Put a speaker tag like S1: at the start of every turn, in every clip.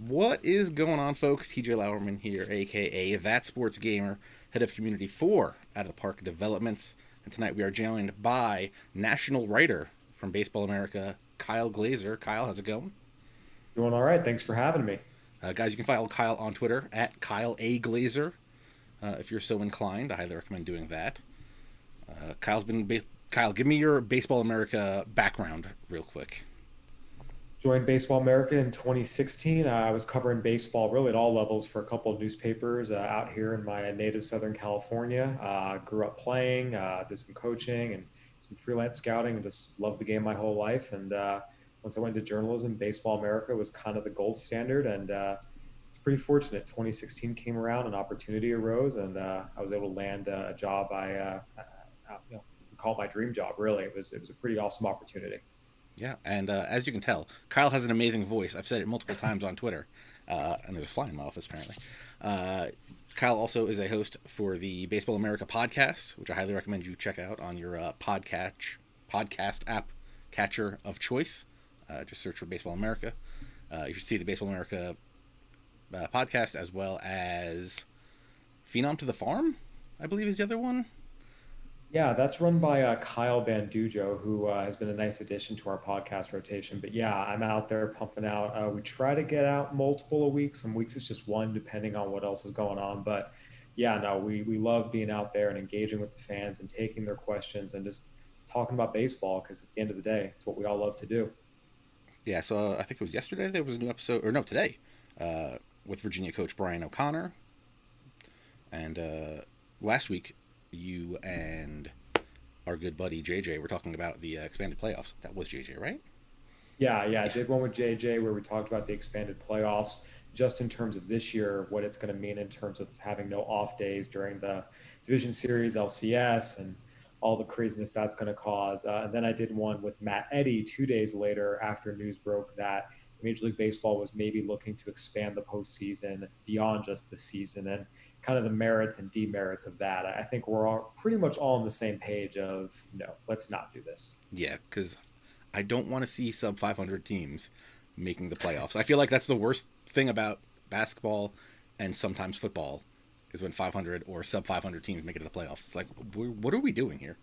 S1: What is going on, folks? TJ Lauerman here, aka That Sports Gamer, head of community for Out of the Park Developments. And tonight we are joined by national writer from Baseball America, Kyle Glazer. Kyle, how's it going?
S2: Doing all right. Thanks for having me.
S1: Guys, you can follow Kyle on Twitter at Kyle A. Glazer. If you're so inclined, I highly recommend doing that. Kyle, give me your Baseball America background real quick.
S2: Joined Baseball America in 2016. I was covering baseball really at all levels for a couple of newspapers out here in my native Southern California. Grew up playing, did some coaching and some freelance scouting, and just loved the game my whole life. And once I went to journalism, Baseball America was kind of the gold standard. And it's pretty fortunate. 2016 came around, an opportunity arose, and I was able to land a job. You can call it my dream job. Really, it was a pretty awesome opportunity.
S1: Yeah, and as you can tell, Kyle has an amazing voice. I've said it multiple times on Twitter, and there's a fly in my office apparently. Uh, Kyle also is a host for the Baseball America podcast, which I highly recommend you check out on your podcast app catcher of choice. Just search for Baseball America. You should see the Baseball America podcast as well as Phenom to the Farm, I believe is the other one.
S2: Yeah, that's run by Kyle Bandujo, who has been a nice addition to our podcast rotation. But yeah, I'm out there pumping out. We try to get out multiple a week. Some weeks it's just one, depending on what else is going on. But yeah, no, we love being out there and engaging with the fans and taking their questions and just talking about baseball because at the end of the day, it's what we all love to do.
S1: Yeah, so I think it was yesterday there was a new episode, or no, today, with Virginia coach Brian O'Connor. And last week, you and our good buddy JJ were talking about the expanded playoffs. That was JJ, right?
S2: Yeah, I
S1: Yeah.
S2: did one with JJ where we talked about the expanded playoffs, just in terms of this year, what it's going to mean in terms of having no off days during the division series, LCS, and all the craziness that's going to cause. And then I did one with Matt Eddy 2 days later after news broke that Major League Baseball was maybe looking to expand the postseason beyond just the season and kind of the merits and demerits of that. I think we're all pretty much all on the same page of no, let's not do this.
S1: Yeah, because I don't want to see sub 500 teams making the playoffs. I feel like that's the worst thing about basketball and sometimes football is when 500 or sub 500 teams make it to the playoffs. It's like, what are we doing here?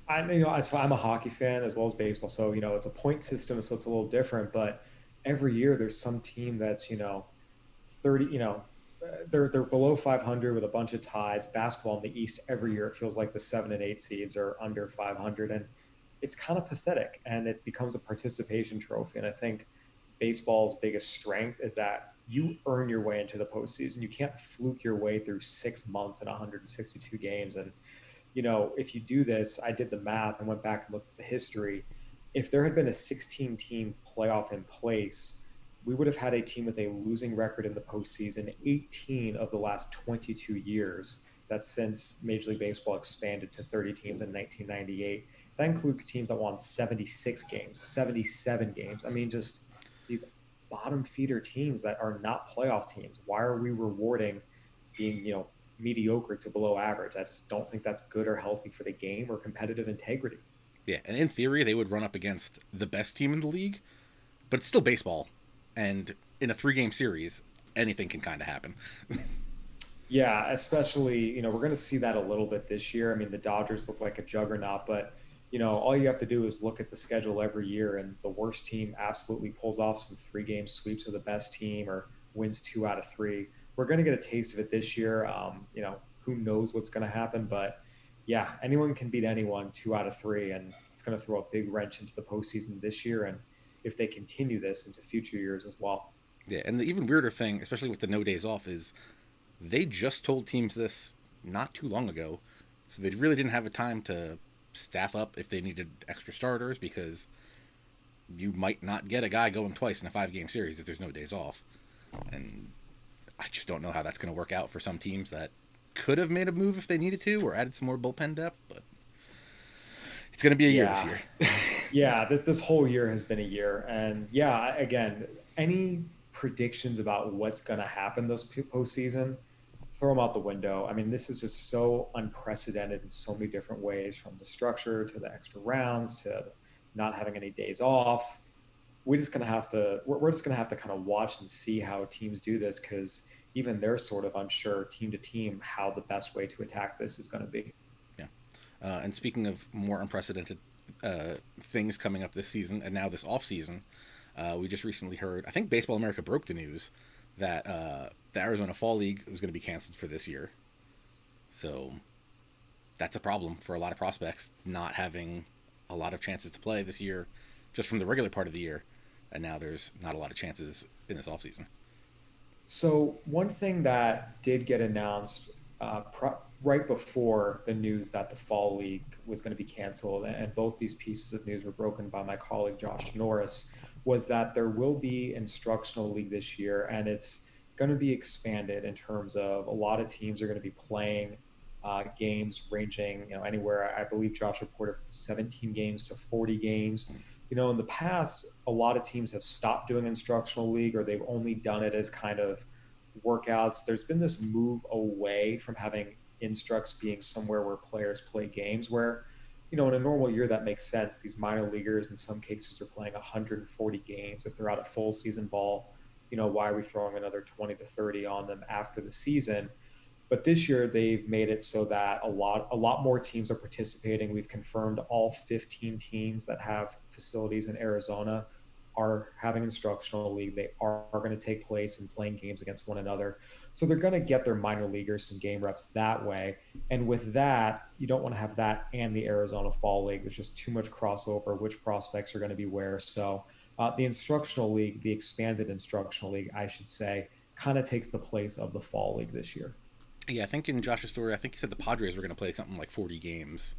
S2: I'm a hockey fan as well as baseball, so it's a point system, so it's a little different. But every year there's some team that's 30, they're below 500 with a bunch of ties. Basketball in the East every year it feels like the 7 and 8 seeds are under 500, and it's kind of pathetic. And it becomes a participation trophy. And I think baseball's biggest strength is that you earn your way into the postseason. You can't fluke your way through 6 months and 162 games. And if you do this, I did the math and went back and looked at the history. If there had been a 16 team playoff in place, we would have had a team with a losing record in the postseason 18 of the last 22 years. That's since Major League Baseball expanded to 30 teams in 1998. That includes teams that won 76 games, 77 games. I mean, just these bottom feeder teams that are not playoff teams. Why are we rewarding being, mediocre to below average? I just don't think that's good or healthy for the game or competitive integrity.
S1: Yeah, and in theory, they would run up against the best team in the league, but it's still baseball. And in a 3 game series, anything can kind of happen.
S2: Yeah, especially, we're going to see that a little bit this year. I mean, the Dodgers look like a juggernaut, but, all you have to do is look at the schedule every year, and the worst team absolutely pulls off some 3 game sweeps of the best team or wins 2 out of 3. We're going to get a taste of it this year. Who knows what's going to happen, but yeah, anyone can beat anyone 2 out of 3, and it's going to throw a big wrench into the postseason this year. And if they continue this into future years as well.
S1: Yeah, and the even weirder thing, especially with the no days off, is they just told teams this not too long ago. So they really didn't have a time to staff up if they needed extra starters because you might not get a guy going twice in a 5 game series if there's no days off. And I just don't know how that's going to work out for some teams that could have made a move if they needed to or added some more bullpen depth, but it's going to be a year this
S2: Yeah,
S1: year.
S2: yeah. This whole year has been a year, and yeah, again, any predictions about what's going to happen this postseason, throw them out the window. I mean, this is just so unprecedented in so many different ways, from the structure to the extra rounds to not having any days off. we just gonna have to we're just gonna have to kind of watch and see how teams do this, because even they're sort of unsure team to team how the best way to attack this is going to be.
S1: Yeah. And speaking of more unprecedented things coming up this season and now this off season, we just recently heard. I think Baseball America broke the news that the Arizona Fall League was going to be canceled for this year. So that's a problem for a lot of prospects not having a lot of chances to play this year, just from the regular part of the year, and now there's not a lot of chances in this offseason.
S2: So one thing that did get announced right before the news that the fall league was going to be canceled, and both these pieces of news were broken by my colleague Josh Norris, was that there will be instructional league this year, and it's going to be expanded in terms of a lot of teams are going to be playing games ranging, anywhere. I believe Josh reported from 17 games to 40 games. In the past, a lot of teams have stopped doing instructional league, or they've only done it as kind of workouts. There's been this move away from having instructs being somewhere where players play games, where, in a normal year that makes sense. These minor leaguers in some cases are playing 140 games. If they're out of full season ball, why are we throwing another 20 to 30 on them after the season? But this year they've made it so that a lot more teams are participating. We've confirmed all 15 teams that have facilities in Arizona are having instructional league. They are going to take place and playing games against one another. So they're going to get their minor leaguers some game reps that way. And with that, you don't want to have that and the Arizona Fall League. There's just too much crossover, which prospects are going to be where. So the instructional league, the expanded instructional league, I should say, kind of takes the place of the Fall League this year.
S1: Yeah, I think in Josh's story, I think he said the Padres were going to play something like 40 games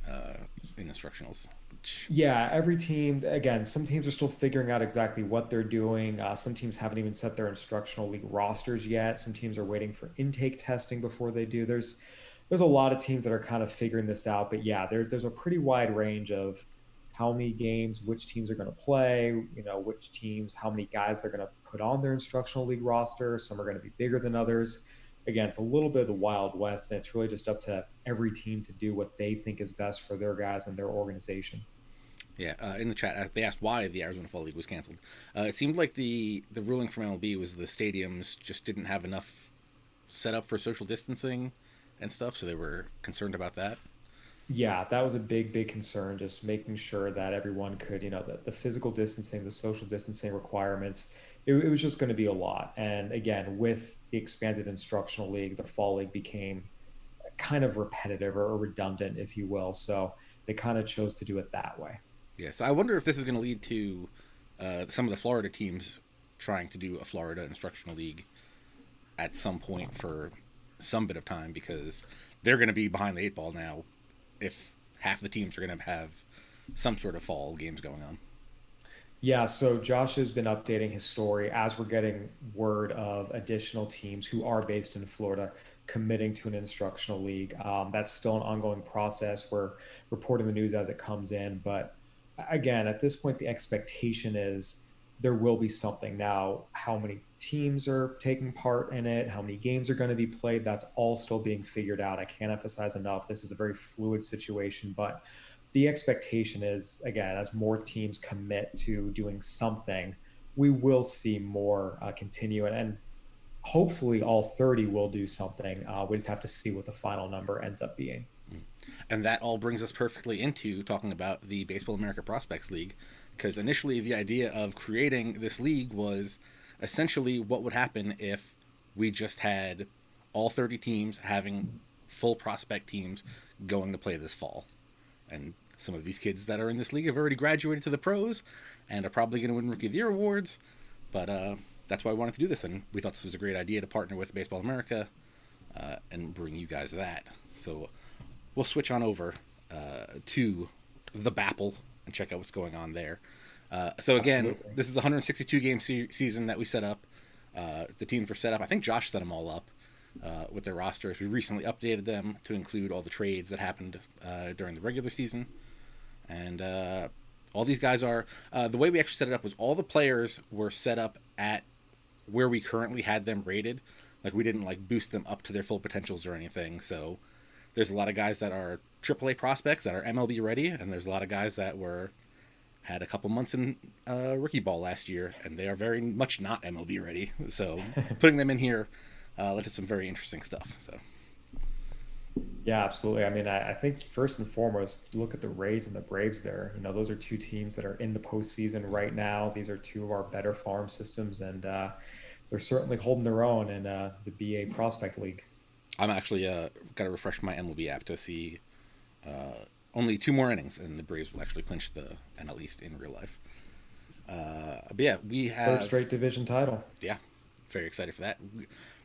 S1: uh, in instructionals.
S2: Yeah, every team, again, some teams are still figuring out exactly what they're doing. Some teams haven't even set their instructional league rosters yet. Some teams are waiting for intake testing before they do. There's a lot of teams that are kind of figuring this out. But yeah, there's a pretty wide range of how many games, which teams are going to play, which teams, how many guys they're going to put on their instructional league roster. Some are going to be bigger than others. Again, it's a little bit of the Wild West, and it's really just up to every team to do what they think is best for their guys and their organization.
S1: Yeah, in the chat, they asked why the Arizona Fall League was canceled. It seemed like the ruling from MLB was the stadiums just didn't have enough set up for social distancing and stuff, so they were concerned about that.
S2: Yeah, that was a big, big concern, just making sure that everyone could, the physical distancing, the social distancing requirements, it was just going to be a lot. And again, with the expanded instructional league, the fall league became kind of repetitive or redundant, if you will. So they kind of chose to do it that way.
S1: Yeah, so I wonder if this is going to lead to some of the Florida teams trying to do a Florida instructional league at some point for some bit of time, because they're going to be behind the eight ball now if half the teams are going to have some sort of fall games going on.
S2: Yeah, so Josh has been updating his story as we're getting word of additional teams who are based in Florida committing to an instructional league. That's still an ongoing process. We're reporting the news as it comes in. But again, at this point, the expectation is there will be something. Now, how many teams are taking part in it, how many games are going to be played, that's all still being figured out. I can't emphasize enough. This is a very fluid situation, but the expectation is, again, as more teams commit to doing something, we will see more continue, and hopefully all 30 will do something. We just have to see what the final number ends up being.
S1: And that all brings us perfectly into talking about the Baseball America Prospects League, because initially the idea of creating this league was essentially what would happen if we just had all 30 teams having full prospect teams going to play this fall. And some of these kids that are in this league have already graduated to the pros and are probably going to win Rookie of the Year awards. But that's why I wanted to do this, and we thought this was a great idea to partner with Baseball America and bring you guys that. So we'll switch on over to the BAPL and check out what's going on there. So again,
S2: Absolutely.
S1: this is a 162 game season that we set up. The teams were set up. I think Josh set them all up with their rosters. We recently updated them to include all the trades that happened during the regular season. And all these guys are, the way we actually set it up was all the players were set up at where we currently had them rated. Like, we didn't like boost them up to their full potentials or anything. So there's a lot of guys that are AAA prospects that are MLB ready, and there's a lot of guys that were had a couple months in rookie ball last year, and they are very much not MLB ready. So putting them in here led to some very interesting stuff. So
S2: Yeah, absolutely. I mean, I think first and foremost, look at the Rays and the Braves there. You know, those are two teams that are in the postseason right now. These are two of our better farm systems, and they're certainly holding their own in the BA Prospect League.
S1: I'm actually got to refresh my MLB app to see only 2 more innings, and the Braves will actually clinch the NL East in real life. But yeah, we
S2: Third
S1: have
S2: straight division title.
S1: yeah, very excited for that.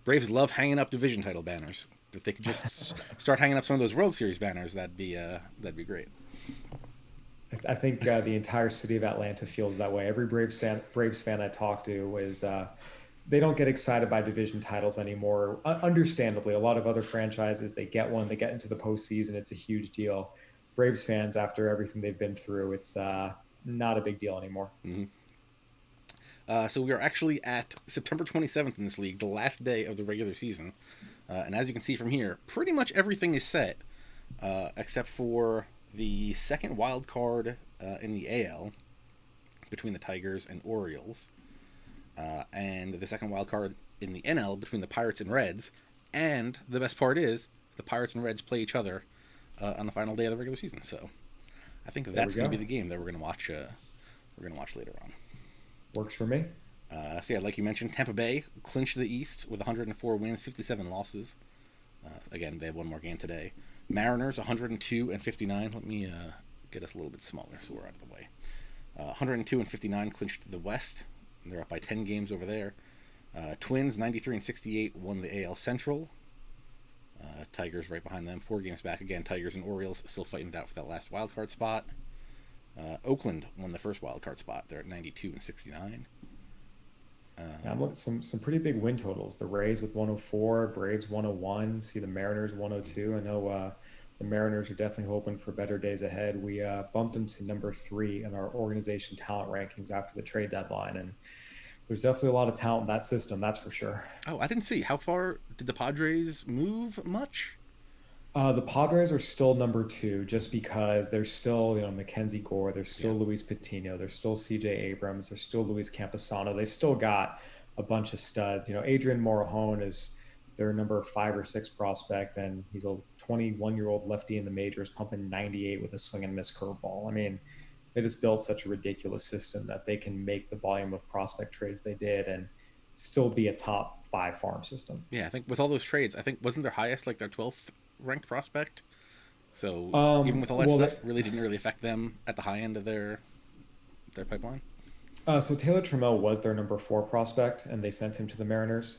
S1: Braves love hanging up division title banners. If they could just start hanging up some of those World Series banners, that'd be great.
S2: I think the entire city of Atlanta feels that way. Every Braves fan I talk to is they don't get excited by division titles anymore. Understandably, a lot of other franchises they get one, they get into the postseason, it's a huge deal. Braves fans, after everything they've been through, it's not a big deal anymore.
S1: Mm-hmm. So we are actually at September 27th in this league, the last day of the regular season. And as you can see from here, pretty much everything is set, except for the second wild card in the AL between the Tigers and Orioles, and the second wild card in the NL between the Pirates and Reds. And the best part is the Pirates and Reds play each other on the final day of the regular season. So I think that's going to be the game that we're going to watch. We're going to watch later on.
S2: Works for me.
S1: So yeah, like you mentioned, Tampa Bay clinched the East with 104 wins, 57 losses. Again, they have one more game today. Mariners 102 and 59. Let me get us a little bit smaller so we're out of the way. 102 and 59 clinched the West. They're up by 10 games over there. Twins 93 and 68 won the AL Central. Tigers right behind them, 4 games back again. Tigers and Orioles still fighting it out for that last wild card spot. Oakland won the first wild card spot. They're at 92 and 69.
S2: Yeah, I'm looking at some pretty big win totals. The Rays with 104, Braves 101. See the Mariners 102. I know the Mariners are definitely hoping for better days ahead. We bumped them to number 3 in our organization talent rankings after the trade deadline, and there's definitely a lot of talent in that system. That's for sure.
S1: Oh, I didn't see. How far did the Padres move? Much?
S2: The Padres are still number 2 just because there's still, Mackenzie Gore, there's still Luis Patino, there's still CJ Abrams, there's still Luis Camposano. They've still got a bunch of studs. Adrian Morejon is their number 5 or 6 prospect, and he's a 21-year-old lefty in the majors pumping 98 with a swing and miss curveball. I mean, they just built such a ridiculous system that they can make the volume of prospect trades they did and still be a top 5 farm system.
S1: Yeah, I think with all those trades, I think wasn't their highest like their 12th ranked prospect? So even with all that stuff, really didn't really affect them at the high end of their pipeline.
S2: So Taylor Trammell was their number 4 prospect, and they sent him to the Mariners.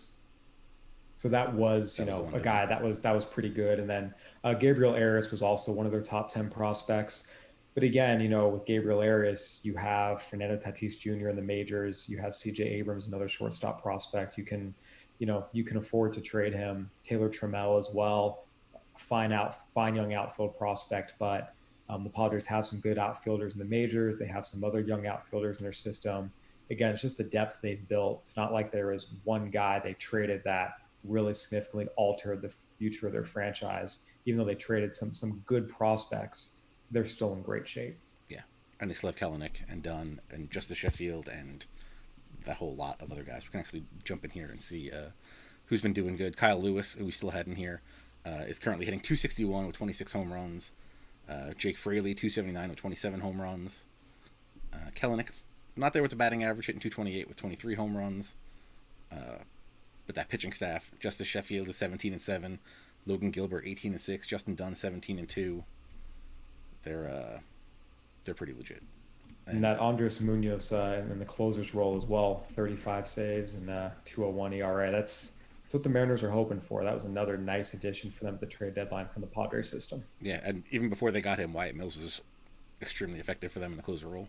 S2: So that was, a guy that was pretty good. And then Gabriel Arias was also one of their top 10 prospects. But again, with Gabriel Arias, you have Fernando Tatis Jr. in the majors. You have CJ Abrams, another shortstop prospect. You can afford to trade him. Taylor Trammell as well. Fine young outfield prospect, but the Padres have some good outfielders in the majors. They have some other young outfielders in their system. Again, it's just the depth they've built. It's not like there is one guy they traded that really significantly altered the future of their franchise. Even though they traded some good prospects, they're still in great shape.
S1: Yeah, and they still have Kelenic and Dunn and Justice Sheffield and that whole lot of other guys. We can actually jump in here and see who's been doing good. Kyle Lewis, who we still had in here, is currently hitting 261 with 26 home runs. Jake Fraley, 279 with 27 home runs. Kelenic, not there with the batting average, hitting 228 with 23 home runs. But that pitching staff, Justice Sheffield is 17 and 7, Logan Gilbert 18 and 6, Justin Dunn 17 and 2. They're pretty legit.
S2: And that Andres Munoz in the closer's role as well, 35 saves and 2.01 ERA. That's what the Mariners are hoping for. That was another nice addition for them at the trade deadline from the Padres system.
S1: Yeah, and even before they got him, Wyatt Mills was extremely effective for them in the closer role.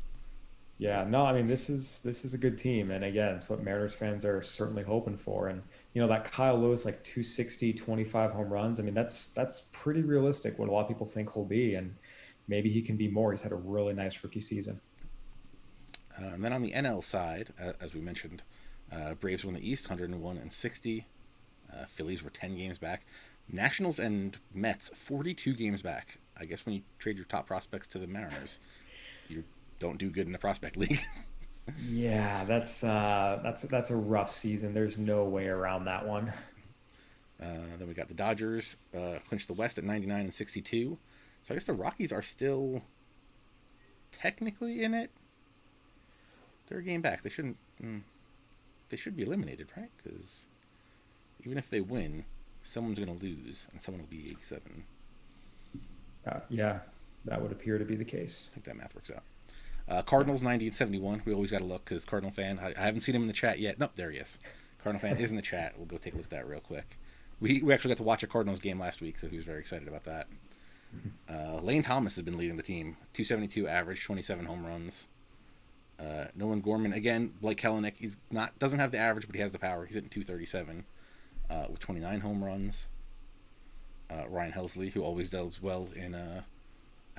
S2: Yeah, no, I mean this is a good team, and again, it's what Mariners fans are certainly hoping for. And that Kyle Lewis, like 260, 25 home runs. I mean that's pretty realistic. What a lot of people think he'll be, and maybe he can be more. He's had a really nice rookie season.
S1: And then on the NL side, as we mentioned, Braves won the East, 101 and 60. Phillies were 10 games back. Nationals and Mets, 42 games back. I guess when you trade your top prospects to the Mariners, you're don't do good in the prospect league.
S2: Yeah, that's a rough season. There's no way around that one.
S1: Then we got the Dodgers clinched the West at 99 and 62. So I guess the Rockies are still technically in it. They're a game back. They shouldn't. They should be eliminated, right? Because even if they win, someone's going to lose, and someone will be 87.
S2: Yeah, that would appear to be the case.
S1: I think that math works out. Cardinals 90 and 71. We always got to look because Cardinal fan. I haven't seen him in the chat yet. No, there he is. Cardinal fan is in the chat. We'll go take a look at that real quick. We actually got to watch a Cardinals game last week, so he was very excited about that. Lane Thomas has been leading the team. 272 average, 27 home runs. Nolan Gorman, again, like Kelenic, doesn't have the average, but he has the power. He's hitting 237 with 29 home runs. Ryan Helsley, who always does well in out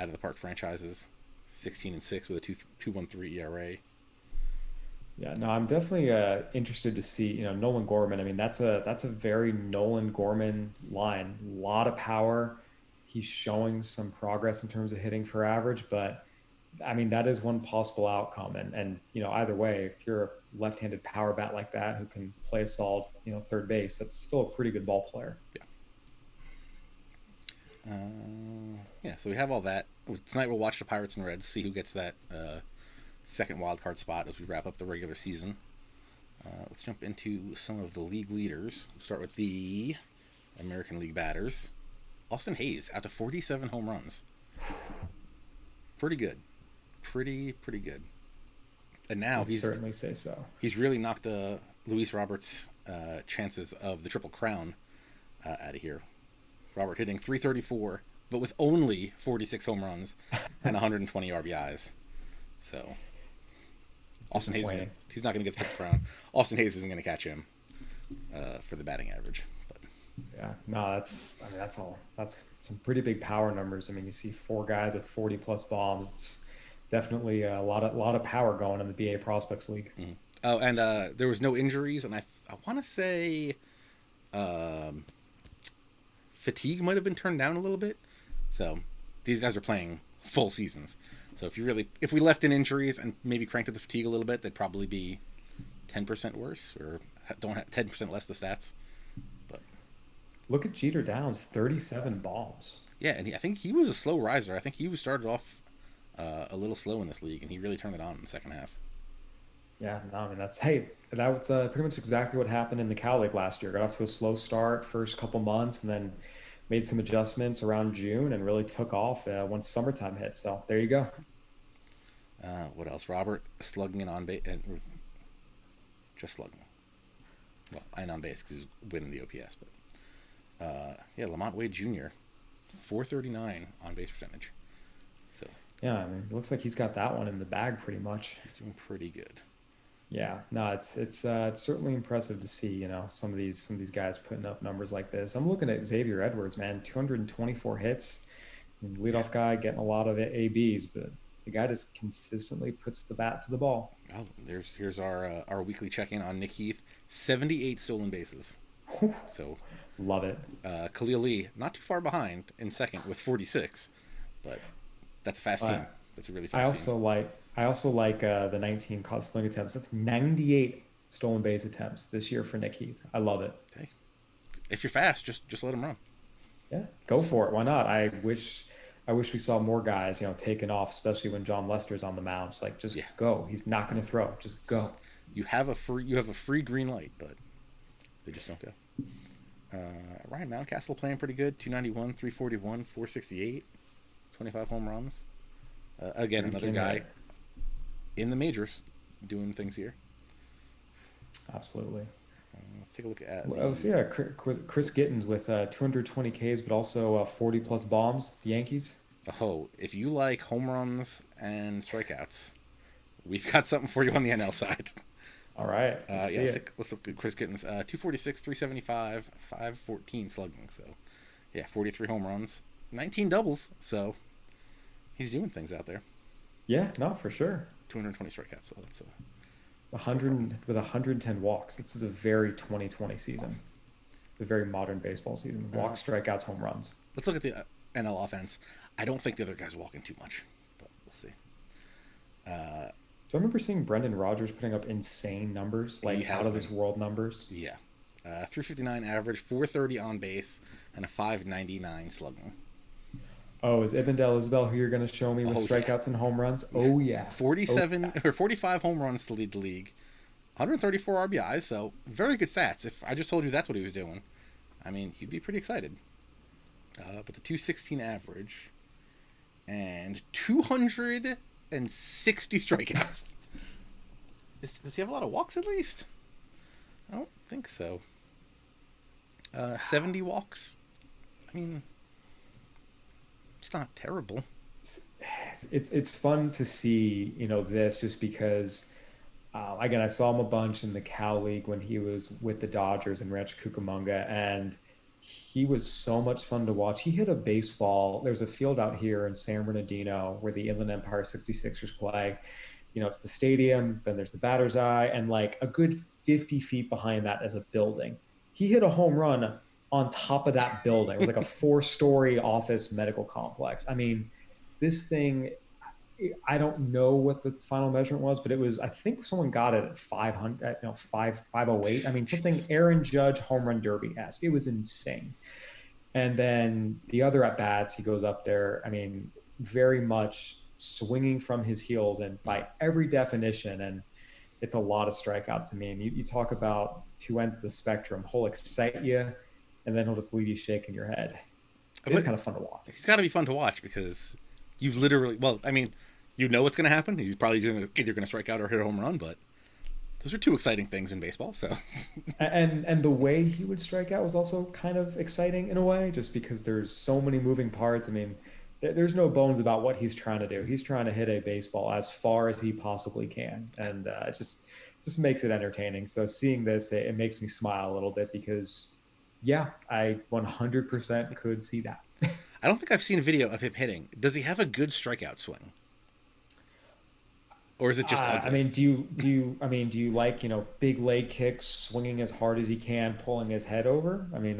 S1: of the park franchises, 16 and 6 with a 2.13 ERA.
S2: Yeah, no, I'm definitely interested to see, Nolan Gorman. I mean, that's a very Nolan Gorman line. A lot of power. He's showing some progress in terms of hitting for average, but I mean, that is one possible outcome. And either way, if you're a left-handed power bat like that who can play a solid, third base, that's still a pretty good ball player.
S1: Yeah. So we have all that. Tonight we'll watch the Pirates and Reds, see who gets that second wild card spot as we wrap up the regular season. Let's jump into some of the league leaders. We'll start with the American League batters. Austin Hayes out to 47 home runs. Pretty good. Pretty good. And now
S2: I'd certainly say so.
S1: He's really knocked Luis Roberts' chances of the Triple Crown out of here. Robert hitting 334, but with only 46 home runs and 120 RBIs. So Austin Hayes, he's not going to get the Triple Crown. Austin Hayes isn't going to catch him for the batting average. But
S2: yeah, no, that's some pretty big power numbers. I mean, you see 4 guys with 40 plus bombs. It's definitely a lot of power going in the BA Prospects League.
S1: Mm-hmm. Oh, and there was no injuries, and I want to say fatigue might have been turned down a little bit. So these guys are playing full seasons. So if we left in injuries and maybe cranked up the fatigue a little bit, they'd probably be 10% worse or don't have 10% less the stats. But
S2: look at Jeter Downs, 37 bombs.
S1: Yeah, and I think he was a slow riser. I think he was started off a little slow in this league, and he really turned it on in the second half.
S2: Yeah, no, I mean, that was pretty much exactly what happened in the Cal League last year. Got off to a slow start first couple months, and then made some adjustments around June and really took off once summertime hit. So there you go.
S1: What else? Robert slugging and on base, just slugging. Well, and on base because he's winning the OPS, but Lamont Wade Jr., 439 on base percentage. So
S2: yeah, I mean, it looks like he's got that one in the bag pretty much.
S1: He's doing pretty good.
S2: Yeah, no, it's certainly impressive to see, some of these guys putting up numbers like this. I'm looking at Xavier Edwards, man, 224 hits, leadoff guy getting a lot of ABs, but the guy just consistently puts the bat to the ball.
S1: Oh, here's our weekly check-in on Nick Heath, 78 stolen bases. So
S2: love it.
S1: Khalil Lee not too far behind in second with 46, but that's a fast team. That's a really fast team.
S2: I also like the 19 caught stealing attempts. That's 98 stolen base attempts this year for Nick Heath. I love it.
S1: Hey, if you're fast, just let him run.
S2: Yeah, go for it. Why not? I wish we saw more guys, taking off, especially when John Lester's on the mound. It's like, just go. He's not going to throw. Just go.
S1: You have a free green light, but they just don't go. Ryan Mountcastle playing pretty good. 291, 341, 468, 25 home runs. Again, another guy in the majors doing things here.
S2: Absolutely.
S1: Let's take a look at
S2: Chris Gittens with 220 Ks, but also 40 plus bombs. The Yankees.
S1: Oh, if you like home runs and strikeouts, we've got something for you on the NL side.
S2: All right.
S1: Let's look at Chris Gittens. 246, 375, 514 slugging. So, 43 home runs, 19 doubles. So, he's doing things out there.
S2: Yeah, no, for sure.
S1: 220 strikeouts. So that's
S2: 100 with 110 walks. This is a very 2020 season. It's a very modern baseball season. Walks, strikeouts, home runs.
S1: Let's look at the NL offense. I don't think the other guy's walking too much, but we'll see.
S2: Do I remember seeing Brendan Rodgers putting up insane numbers,
S1: He
S2: like
S1: has
S2: out of
S1: been.
S2: this world numbers?
S1: Yeah. 359 average, 430 on base, and a 599 slugging.
S2: Oh, is Ibndel Isabel who you're going to show me with
S1: Oh yeah.
S2: strikeouts and home runs? Oh yeah. Oh
S1: 47 or 45 home runs to lead the league. 134 RBIs, so very good stats. If I just told you that's what he was doing, I mean, you'd be pretty excited. But the 216 average and 260 strikeouts. Does he have a lot of walks at least? I don't think so. 70 walks. I mean, it's not terrible.
S2: it's fun to see, this just because again, I saw him a bunch in the Cal League when he was with the Dodgers in Rancho Cucamonga, and he was so much fun to watch. He hit a baseball. There's a field out here in San Bernardino where the Inland Empire 66ers play. It's the stadium, then there's the batter's eye, and like a good 50 feet behind that is a building. He hit a home run on top of that building. It was like a 4-story office medical complex. I mean, this thing, I don't know what the final measurement was, but it was, I think someone got it at 500, 508. I mean, something
S1: Jeez.
S2: Aaron Judge home run derby-esque. It was insane. And then the other at bats, he goes up there. I mean, very much swinging from his heels, and by every definition, and it's a lot of strikeouts. I mean, you talk about two ends of the spectrum. He'll excite you, and then he'll just leave you shaking your head. It is
S1: But
S2: kind of fun to watch.
S1: he's got to be fun to watch because you literally, well, I mean, you know what's going to happen. He's probably either going to strike out or hit a home run, but those are two exciting things in baseball. So,
S2: And the way he would strike out was also kind of exciting in a way, just because there's so many moving parts. I mean, there's no bones about what he's trying to do. He's trying to hit a baseball as far as he possibly can, and it just makes it entertaining. So seeing this, it makes me smile a little bit because, yeah, I 100% could see that.
S1: I don't think I've seen a video of him hitting. Does he have a good strikeout swing, or is it just
S2: I
S1: ugly?
S2: mean, do you like, big leg kicks, swinging as hard as he can, pulling his head over? I mean,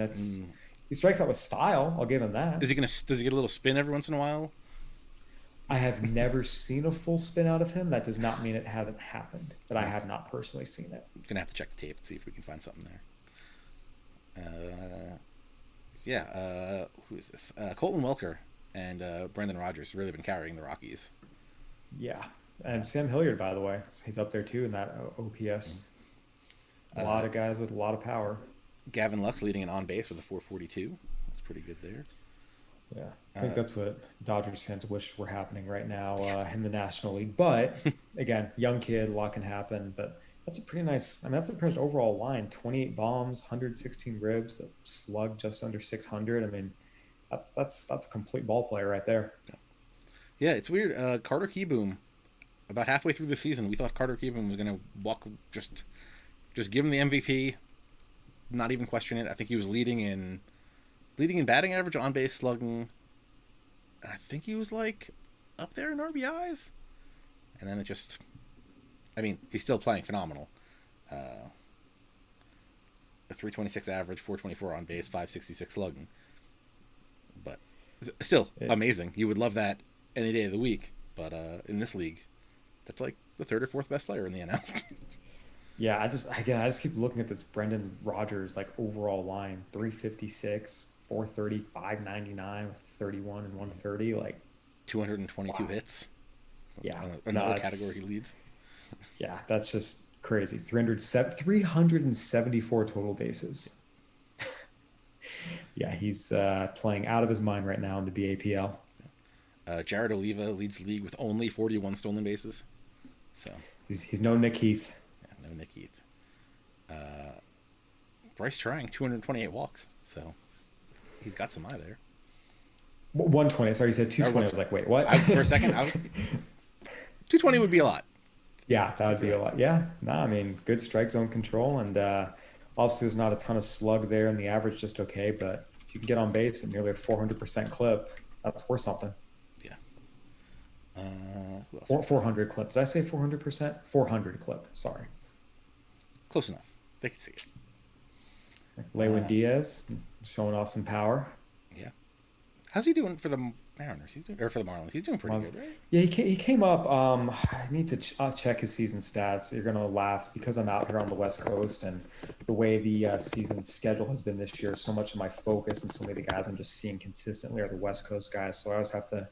S2: he strikes out with style. I'll give him that.
S1: Does he get a little spin every once in a while?
S2: I have never seen a full spin out of him. That does not mean it hasn't happened, but I have not personally seen it.
S1: Gonna have to check the tape and see if we can find something there. Yeah. Who is this? Colton Welker and Brendan Rodgers have really been carrying the Rockies.
S2: Yeah. And Sam Hilliard, by the way, he's up there too in that OPS. A lot of guys with a lot of power.
S1: Gavin Lux leading an on base with a 442. That's pretty good there.
S2: Yeah, I think that's what Dodgers fans wish were happening right now in the National League. But again, young kid, a lot can happen. But that's a pretty nice. I mean, that's a pretty overall line: 28 bombs, 116 ribs, a slug just under 600. I mean, that's a complete ball player right there.
S1: Yeah, it's weird. Carter Keyboom, about halfway through the season, we thought Carter Keyboom was gonna just give him the MVP, not even question it. I think he was leading in batting average, on base slugging. I think he was like up there in RBIs, and then I mean, he's still playing phenomenal. A 326 average, 424 on base, 566 slugging, but still amazing. You would love that any day of the week, but in this league, that's like the third or fourth best player in the NL.
S2: Yeah, I just keep looking at this Brendan Rodgers like overall line: 356, 430, 599 with 31 and 130. Like
S1: 222
S2: wow.
S1: hits.
S2: Yeah,
S1: Another category he leads.
S2: Yeah, that's just crazy. 374 total bases. Yeah, he's playing out of his mind right now in the BAPL.
S1: Jared Oliva leads the league with only 41 stolen bases. So
S2: He's no Nick Heath.
S1: yeah, no Nick Heath. Bryce Trang, 228 walks. So he's got some eye there.
S2: 120. Sorry, you said 220. I was like, wait, what?
S1: For a second, 220 would be a lot.
S2: Yeah, that would be a lot. Yeah, no, I mean, good strike zone control, and obviously there's not a ton of slug there, and the average just okay. But if you can get on base at nearly a 400% clip, that's worth something.
S1: Yeah. Who else?
S2: 400 clip. Did I say 400%? 400 clip. Sorry.
S1: Close enough. They can see it.
S2: Lewin Diaz showing off some power.
S1: Yeah. How's he doing for the? Mariners. Or for the Marlins. He's doing pretty good, right?
S2: Yeah, he came up. I need to check his season stats. You're gonna laugh because I'm out here on the West Coast, and the way the season schedule has been this year, so much of my focus and so many of the guys I'm just seeing consistently are the West Coast guys. So I always have to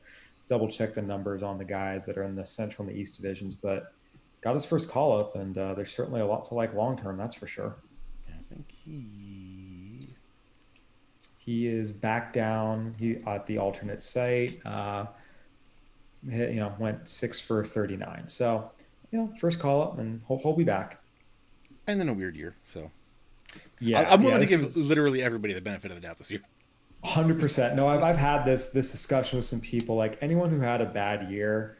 S2: double check the numbers on the guys that are in the Central and the East divisions. But got his first call up, and there's certainly a lot to like long term. That's for sure.
S1: Yeah, I think
S2: he is back down. He at the alternate site. Went 6 for 39. So, first call up, and he'll be back.
S1: And then a weird year. So,
S2: yeah,
S1: I'm willing to give literally everybody the benefit of the doubt this year.
S2: 100%. No, I've had this discussion with some people. Like anyone who had a bad year,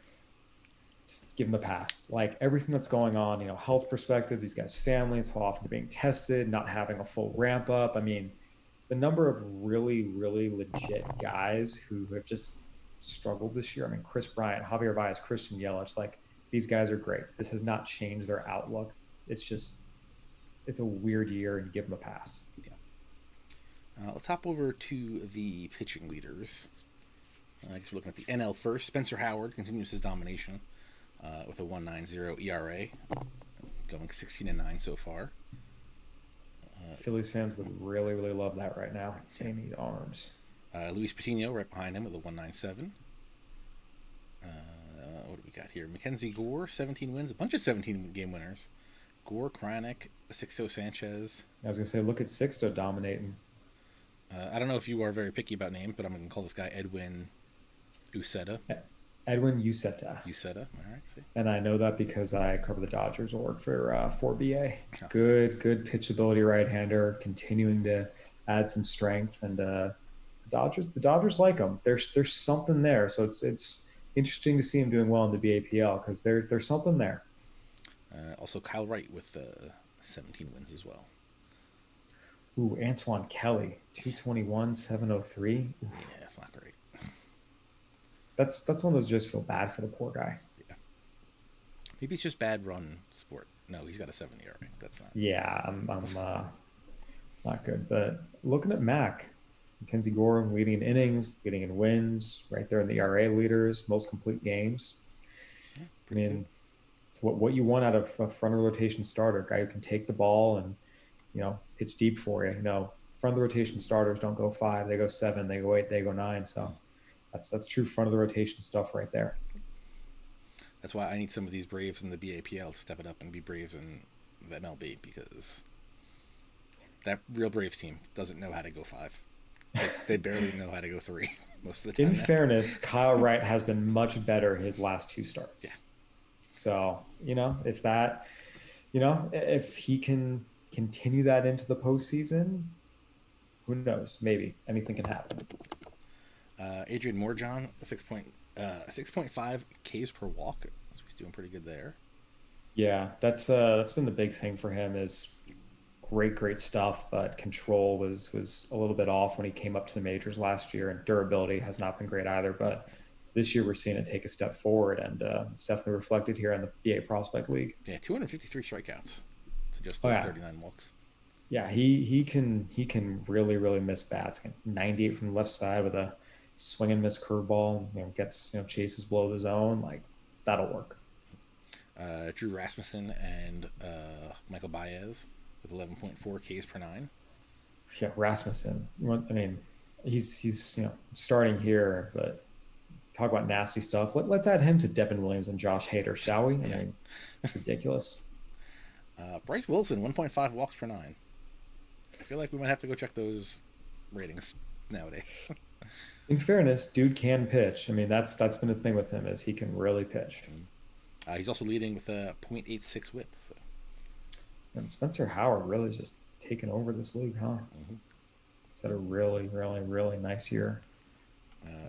S2: just give them a pass. Like everything that's going on, health perspective, these guys' families, how often they're being tested, not having a full ramp up. I mean, the number of really, really legit guys who have just struggled this year. I mean, Chris Bryant, Javier Baez, Christian Yelich, like these guys are great. This has not changed their outlook. It's a weird year, and give them a pass.
S1: Yeah. Let's hop over to the pitching leaders. I guess we're looking at the NL first. Spencer Howard continues his domination with a 1.90 ERA, going 16-9 so far.
S2: Phillies fans would really, really love that right now. They need arms.
S1: Luis Patino right behind him with a 1.97. What do we got here? Mackenzie Gore, 17 wins. A bunch of 17-game winners. Gore, Kranick, Sixto Sanchez.
S2: I was going to say, look at Sixto dominating.
S1: I don't know if you are very picky about names, but I'm going to call this guy Edwin Uceta.
S2: Edwin Uceta.
S1: Uceta, all right. See.
S2: And I know that because I cover the Dodgers org for 4BA. Good pitchability right-hander, continuing to add some strength. And the Dodgers like him. There's something there. So it's interesting to see him doing well in the BAPL because there's something there.
S1: Also, Kyle Wright with 17 wins as well.
S2: Ooh, Antoine Kelly, 221, 703.
S1: Yeah, it's not great.
S2: That's one of those just feel bad for the poor guy.
S1: Yeah. Maybe it's just bad run sport. No, he's got a 7 ERA. That's not.
S2: Yeah, it's not good. But looking at Mac, Mackenzie Gore leading in innings, leading in wins, right there in the ERA leaders, most complete games.
S1: Yeah,
S2: I mean, it's what you want out of a front of the rotation starter, guy who can take the ball and pitch deep for you. Front of the rotation starters don't go 5, they go 7, they go 8, they go 9. So that's true front of the rotation stuff right there.
S1: That's why I need some of these Braves in the BAPL to step it up and be Braves in the MLB, because that real Braves team doesn't know how to go 5. They barely know how to go 3 most of the time.
S2: In fairness, Kyle Wright has been much better his last 2 starts.
S1: Yeah.
S2: So, if he can continue that into the postseason, who knows? Maybe anything can happen.
S1: Adrian Morejon, 6.5 Ks per walk. So he's doing pretty good there.
S2: Yeah, that's been the big thing for him is great stuff, but control was a little bit off when he came up to the majors last year, and durability has not been great either. But this year we're seeing it take a step forward, and it's definitely reflected here in the BA Prospect League.
S1: Yeah, 253 strikeouts to just 39 walks.
S2: Yeah, he can really miss bats. 98 from the left side with a swing and miss curveball. Gets chases below the zone. Like that'll work.
S1: Drew Rasmussen and Michael Baez with 11.4 Ks per 9.
S2: Yeah, Rasmussen. I mean, he's starting here, but talk about nasty stuff. Let's add him to Devin Williams and Josh Hader, shall we? I mean, it's ridiculous.
S1: Bryce Wilson, 1.5 walks per 9. I feel like we might have to go check those ratings nowadays.
S2: In fairness, dude can pitch. I mean, that's been the thing with him is he can really pitch.
S1: He's also leading with a .86 whip. So.
S2: And Spencer Howard really just taken over this league, huh?
S1: Mm-hmm.
S2: He's had a really nice year.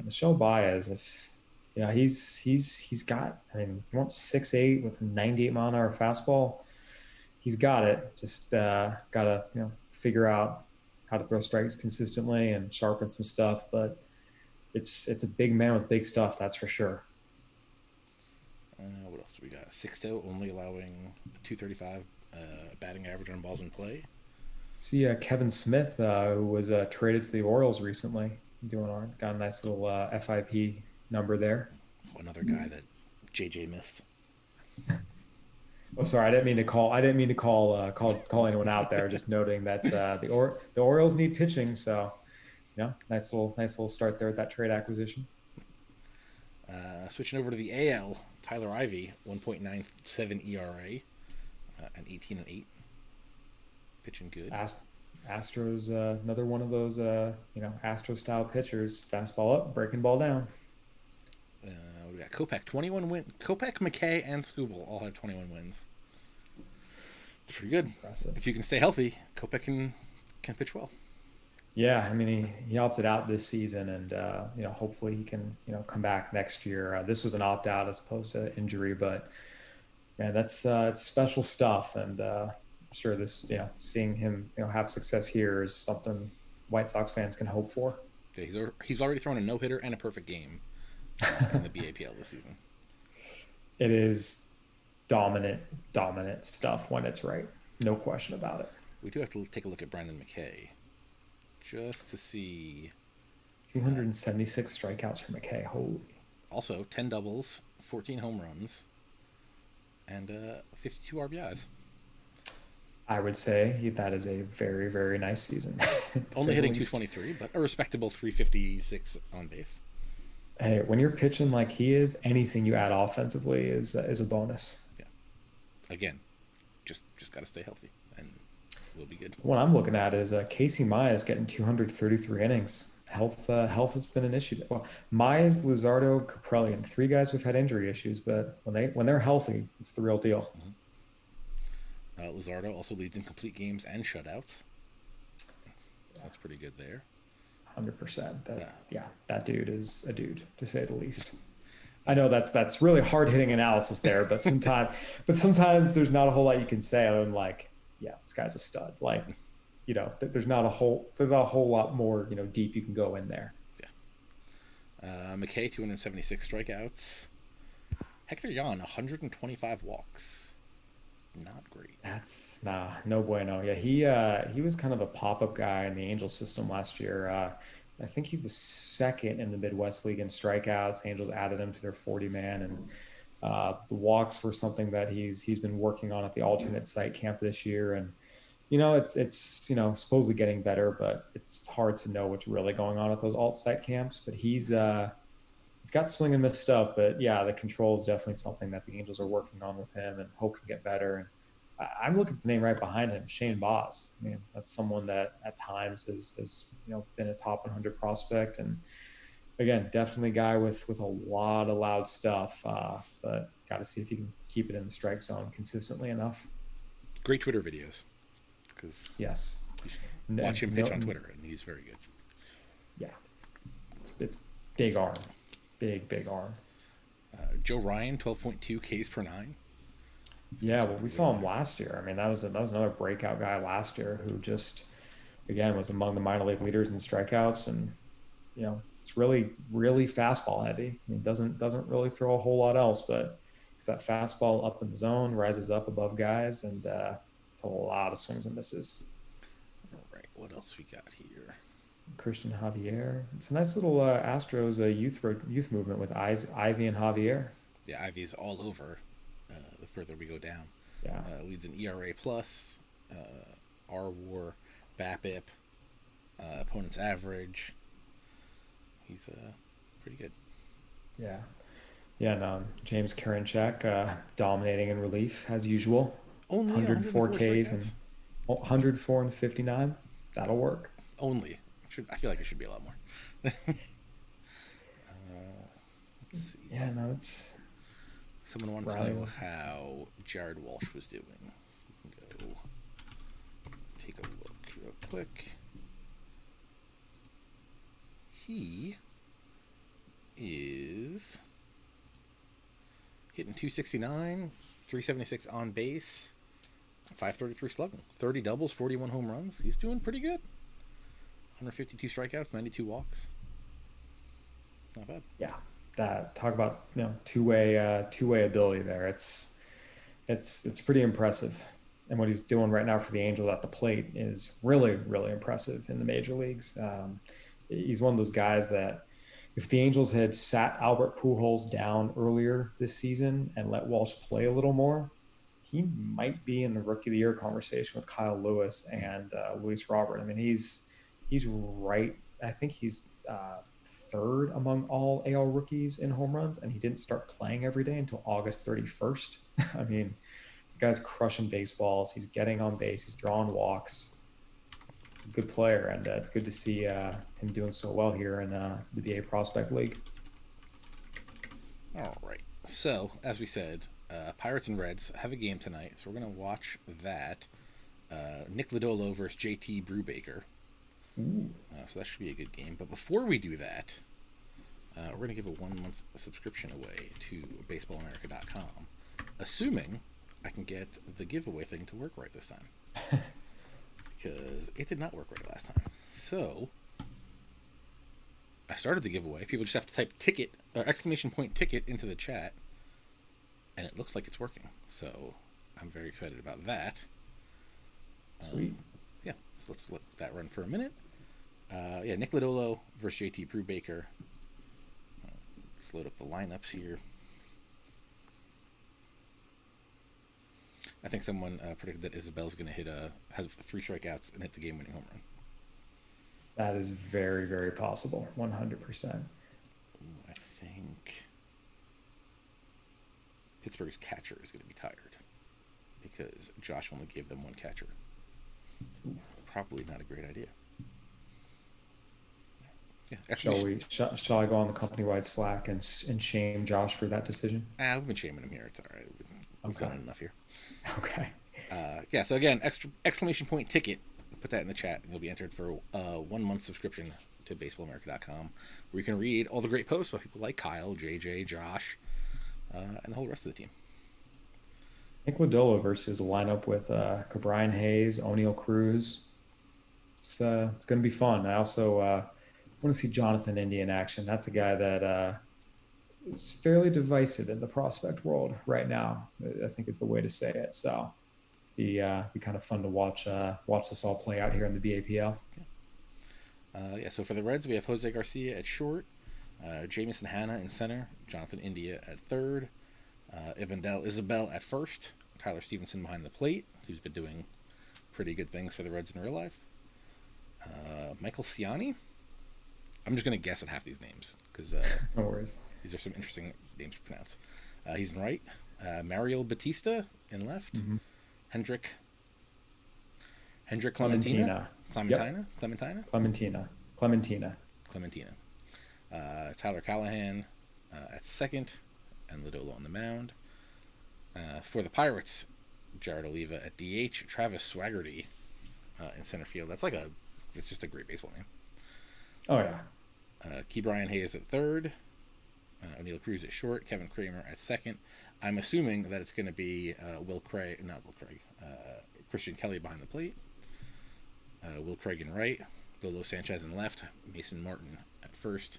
S2: Michelle Baez, he's got. I mean, he wants 6'8" with a 98 mile an hour fastball. He's got it. Just gotta figure out how to throw strikes consistently and sharpen some stuff. But it's a big man with big stuff, that's for sure.
S1: What else do we got? Sixto only allowing 235 batting average on balls in play.
S2: See Kevin Smith, who was traded to the Orioles recently. got a nice little FIP number there.
S1: Oh, another guy that JJ missed.
S2: Oh, sorry, I didn't mean to call. I didn't mean to call anyone out there. Just noting that the Orioles need pitching, so nice little start there at that trade acquisition.
S1: Switching over to the AL, Tyler Ivey, 1.97 ERA, and 18-8, pitching good.
S2: Astros, another one of those Astro style pitchers, fastball up, breaking ball down.
S1: We got Kopech, 21 wins. Kopech, McKay, and Skubal all have 21 wins. It's pretty good.
S2: Impressive.
S1: If you can stay healthy, Kopech can pitch well.
S2: Yeah, I mean he opted out this season, and hopefully he can come back next year. This was an opt out as opposed to injury, but man, that's it's special stuff, and I'm sure this seeing him have success here is something White Sox fans can hope for.
S1: Yeah, he's already thrown a no hitter and a perfect game in the BAPL this season.
S2: It is dominant stuff when it's right, no question about it.
S1: We do have to take a look at Brandon McKay. Just to see.
S2: 276 strikeouts for McKay. Holy.
S1: Also, 10 doubles, 14 home runs, and 52 RBIs.
S2: I would say that is a very, very nice season.
S1: Only hitting 223, but a respectable 356 on base.
S2: Hey, when you're pitching like he is, anything you add offensively is a bonus.
S1: Yeah. Again, just got to stay healthy, and we'll be good.
S2: What I'm looking at is Casey Mize getting 233 innings. Health has been an issue. Well, Mize, Luzardo, Caprellian, 3 guys who've had injury issues, but when they're healthy, it's the real deal.
S1: Mm-hmm. Luzardo also leads in complete games and shutouts. So that's pretty good there.
S2: 100%. That dude is a dude, to say the least. I know that's really hard hitting analysis there, but sometimes there's not a whole lot you can say other than this guy's a stud. There's not a whole lot more deep you can go in there.
S1: Yeah. McKay, 276 strikeouts. Hector Yan, 125 walks. Not great.
S2: That's no bueno. Yeah, he was kind of a pop-up guy in the Angels system last year. I think he was second in the Midwest League in strikeouts. The Angels added him to their 40-man, and the walks were something that he's been working on at the alternate site camp this year. And it's supposedly getting better, but it's hard to know what's really going on at those alt site camps. But he's got swing and miss stuff, but yeah, the control is definitely something that the Angels are working on with him and hope can get better. And I'm looking at the name right behind him, Shane Boss. I mean, that's someone that at times has been a top 100 prospect, and again, definitely a guy with a lot of loud stuff. But got to see if he can keep it in the strike zone consistently enough. Great
S1: Twitter videos, because
S2: yes,
S1: watch him pitch on Twitter, and he's very good.
S2: Yeah, it's big arm. Big arm.
S1: Joe Ryan, 12.2 Ks per 9.
S2: Yeah, well, we saw him last year. I mean, that was another breakout guy last year who just, again, was among the minor league leaders in strikeouts, and it's really, really fastball heavy. I mean, doesn't really throw a whole lot else, but it's that fastball up in the zone, rises up above guys, and it's a lot of swings and misses.
S1: All right, what else we got here?
S2: Christian Javier. It's a nice little Astros youth movement with Ivy and Javier.
S1: Yeah, Ivy's all over the further we go down.
S2: Yeah.
S1: Leads in ERA plus, R-WAR, BAPIP, opponent's average. He's pretty good.
S2: Yeah. Yeah, no, James Karinchak dominating in relief as usual.
S1: Only
S2: 104 Ks and 104 and 59. That'll work.
S1: Only. I feel like it should be a lot more. Let's see.
S2: Yeah, no, it's...
S1: Someone wanted to know how Jared Walsh was doing. We can go take a look real quick. He is hitting 269, 376 on base, 533 slugging, 30 doubles, 41 home runs. He's doing pretty good. 152 strikeouts, 92 walks. Not bad.
S2: Yeah, that talk about two-way ability there. It's pretty impressive, and what he's doing right now for the Angels at the plate is really, really impressive in the major leagues. He's one of those guys that if the Angels had sat Albert Pujols down earlier this season and let Walsh play a little more, he might be in the Rookie of the Year conversation with Kyle Lewis and Luis Robert. I mean, he's right. I think he's third among all AL rookies in home runs, and he didn't start playing every day until August 31st. I mean, the guy's crushing baseballs. He's getting on base. He's drawing walks. He's a good player, and it's good to see him doing so well here in the BA Prospect League.
S1: All right. So, as we said, Pirates and Reds have a game tonight, so we're going to watch that. Nick Lodolo versus JT Brubaker. So that should be a good game. But before we do that, we're going to give a 1-month subscription away to baseballamerica.com, assuming I can get the giveaway thing to work right this time. Because it did not work right last time. So, I started the giveaway. People just have to type ticket, or exclamation point ticket into the chat, and it looks like it's working. So, I'm very excited about that.
S2: Sweet.
S1: Yeah, so let's let that run for a minute. Nick Lodolo versus JT Brubaker. Let's load up the lineups here. I think someone predicted that Isabel's going to has 3 strikeouts and hit the game-winning home run.
S2: That is very, very possible. 100%.
S1: I think Pittsburgh's catcher is going to be tired because Josh only gave them 1 catcher. Probably not a great idea. Yeah,
S2: Shall I go on the company-wide Slack and shame Josh for that decision?
S1: We've been shaming him here. It's all right. We've done it enough here.
S2: Okay.
S1: So again, exclamation point ticket. Put that in the chat, and you'll be entered for a 1-month subscription to baseballamerica.com, where you can read all the great posts by people like Kyle, JJ, Josh, and the whole rest of the team.
S2: Nick Lodolo versus a lineup with Cabrian Hayes, O'Neal Cruz. It's going to be fun. I also want to see Jonathan India in action. That's a guy that is fairly divisive in the prospect world right now, I think is the way to say it. So be kind of fun to watch this all play out here in the BAPL.
S1: So for the Reds, we have Jose Garcia at short, Jamison Hanna in center, Jonathan India at third, Ibandel Isabel at first, Tyler Stevenson behind the plate, who's been doing pretty good things for the Reds in real life. Michael Ciani. I'm just going to guess at half these names because
S2: no worries.
S1: These are some interesting names to pronounce. He's in right. Mariel Batista in left.
S2: Mm-hmm.
S1: Hendricks
S2: Clementina.
S1: Tyler Callahan at second, and Lodolo on the mound. For the Pirates, Jared Oliva at DH, Travis Swaggerty in center field. It's just a great baseball name.
S2: Oh yeah.
S1: Cabrian Hayes at third, O'Neal Cruz at short, Kevin Kramer at second. I'm assuming that it's going to be Christian Kelly behind the plate, Will Craig in right, Lolo Sanchez in left, Mason Martin at first,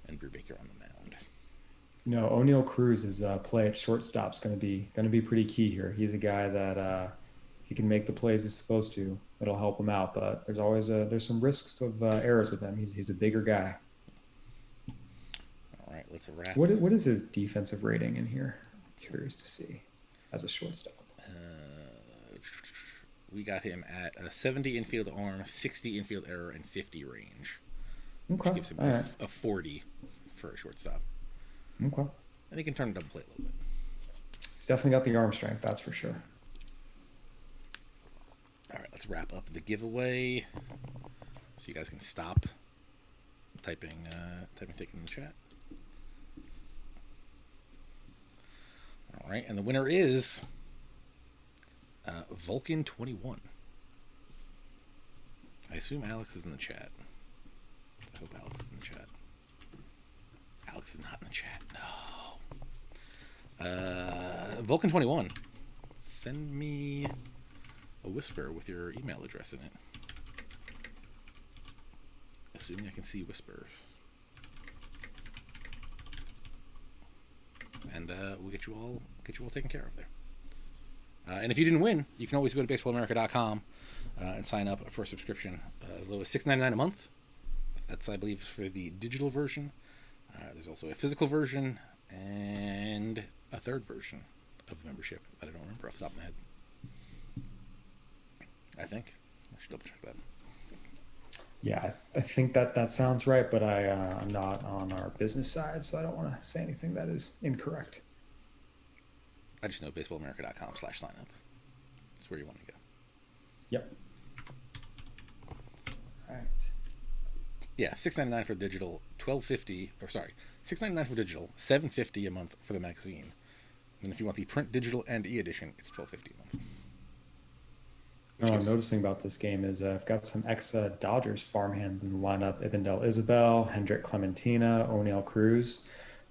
S1: and Brubaker on the mound.
S2: O'Neal Cruz's play at shortstop is going to be pretty key here. He's a guy that if he can make the plays he's supposed to, it'll help him out. But there's always there's some risks of errors with him. He's a bigger guy.
S1: All right, let's wrap.
S2: What is his defensive rating in here? Curious to see as a shortstop.
S1: We got him at a 70 infield arm, 60 infield error, and 50 range.
S2: Okay.
S1: Which gives him a 40 for a shortstop.
S2: Okay.
S1: And he can turn a double play a little bit.
S2: He's definitely got the arm strength, that's for sure.
S1: All right, let's wrap up the giveaway so you guys can stop typing ticket in the chat. All right, and the winner is Vulcan21. I assume Alex is in the chat. I hope Alex is in the chat. Alex is not in the chat. No. Vulcan21. Send me a whisper with your email address in it. Assuming I can see whispers. And we'll get you all taken care of there. And if you didn't win, you can always go to baseballamerica.com and sign up for a subscription as low as $6.99 a month, That's, I believe, for the digital version. There's also a physical version and a third version of the membership that I don't remember off the top of my head. I think. I should double check that.
S2: Yeah, I think that sounds right, but I'm not on our business side, so I don't want to say anything that is incorrect.
S1: I just know baseballamerica.com/signup. That's where you want to go.
S2: Yep. All right.
S1: Yeah, $6.99 for digital, $6.99 for digital, $7.50 a month for the magazine. And if you want the print, digital, and e-edition, it's $12.50 a month.
S2: What I'm noticing about this game is I've got some ex-Dodgers farmhands in the lineup. Ibndel Isabel, Hendrick Clementina, O'Neill Cruz,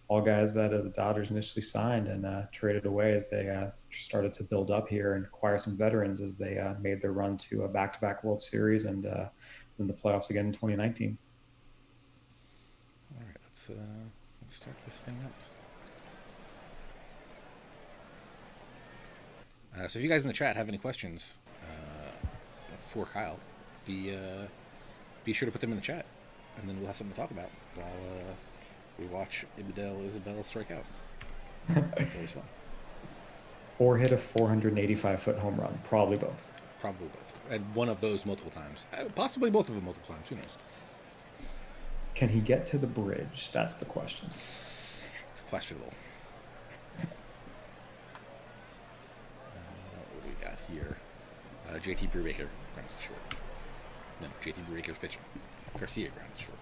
S2: all guys that the Dodgers initially signed and traded away as they started to build up here and acquire some veterans as they made their run to a back-to-back World Series and then the playoffs again in 2019.
S1: All right, let's start this thing up. So if you guys in the chat have any questions for Kyle, be sure to put them in the chat, and then we'll have something to talk about while we watch Ibndel Isabel strike out. It's always fun.
S2: Or hit a 485-foot home run. Probably both.
S1: Probably both. And one of those multiple times. Possibly both of them multiple times. Who knows?
S2: Can he get to the bridge? That's the question.
S1: It's questionable. What do we got here? JT Brubaker grounds the short. No, JT Brubaker's pitching. Garcia grounds the short.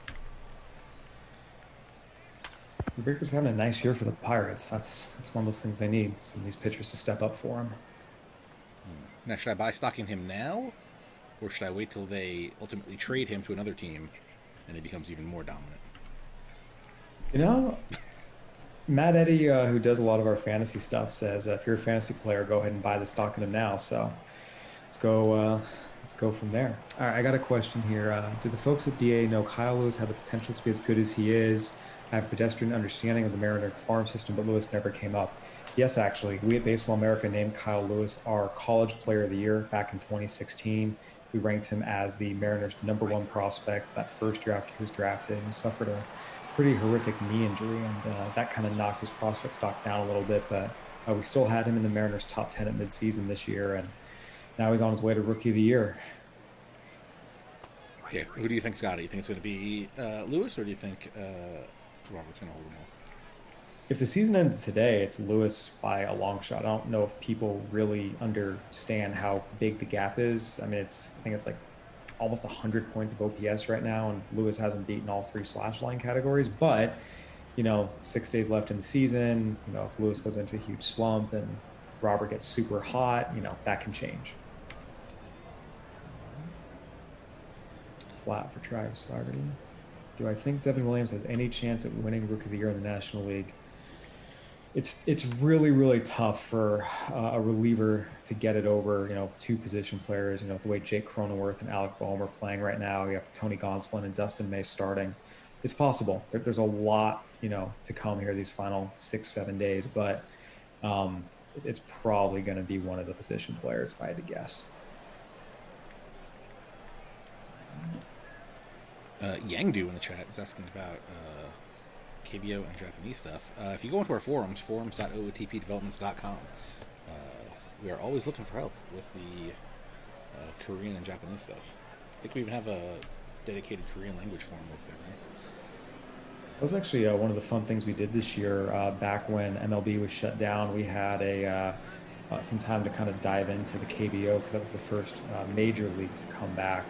S2: Brubaker's having a nice year for the Pirates. That's one of those things they need. Some of these pitchers to step up for him.
S1: Now, should I buy stock in him now? Or should I wait till they ultimately trade him to another team and he becomes even more dominant?
S2: You know, Matt Eddy, who does a lot of our fantasy stuff, says if you're a fantasy player, go ahead and buy the stock in him now. So let's go from there. All right, I got a question here. Do the folks at BA know Kyle Lewis had the potential to be as good as he is? I have a pedestrian understanding of the Mariner farm system, but Lewis never came up. Yes, actually, we at Baseball America named Kyle Lewis our College Player of the Year back in 2016. We ranked him as the Mariners' #1 prospect that first year after he was drafted. He suffered a pretty horrific knee injury, and that kind of knocked his prospect stock down a little bit, but we still had him in the Mariners' top 10 at midseason this year, and now he's on his way to Rookie of the Year.
S1: Yeah, who do you think's got it? You think it's going to be Lewis, or do you think Robert's going to hold him off?
S2: If the season ended today, it's Lewis by a long shot. I don't know if people really understand how big the gap is. I mean, I think it's like almost 100 points of OPS right now, and Lewis hasn't beaten all 3 slash line categories. But, 6 days left in the season. If Lewis goes into a huge slump and Robert gets super hot, that can change. Flat for Travis Flaherty. Do I think Devin Williams has any chance at winning Rookie of the Year in the National League? It's really, really tough for a reliever to get it over, 2 position players, the way Jake Cronenworth and Alec Boehm are playing right now. You have Tony Gonsolin and Dustin May starting. It's possible. There's a lot, to come here these final 6-7 days, but it's probably going to be one of the position players if I had to guess.
S1: Yangdu in the chat is asking about KBO and Japanese stuff. If you go into our forums, forums.ootpdevelopments.com, we are always looking for help with the Korean and Japanese stuff. I think we even have a dedicated Korean language forum over there, right?
S2: That was actually one of the fun things we did this year. Back when MLB was shut down, we had some time to kind of dive into the KBO because that was the first major league to come back.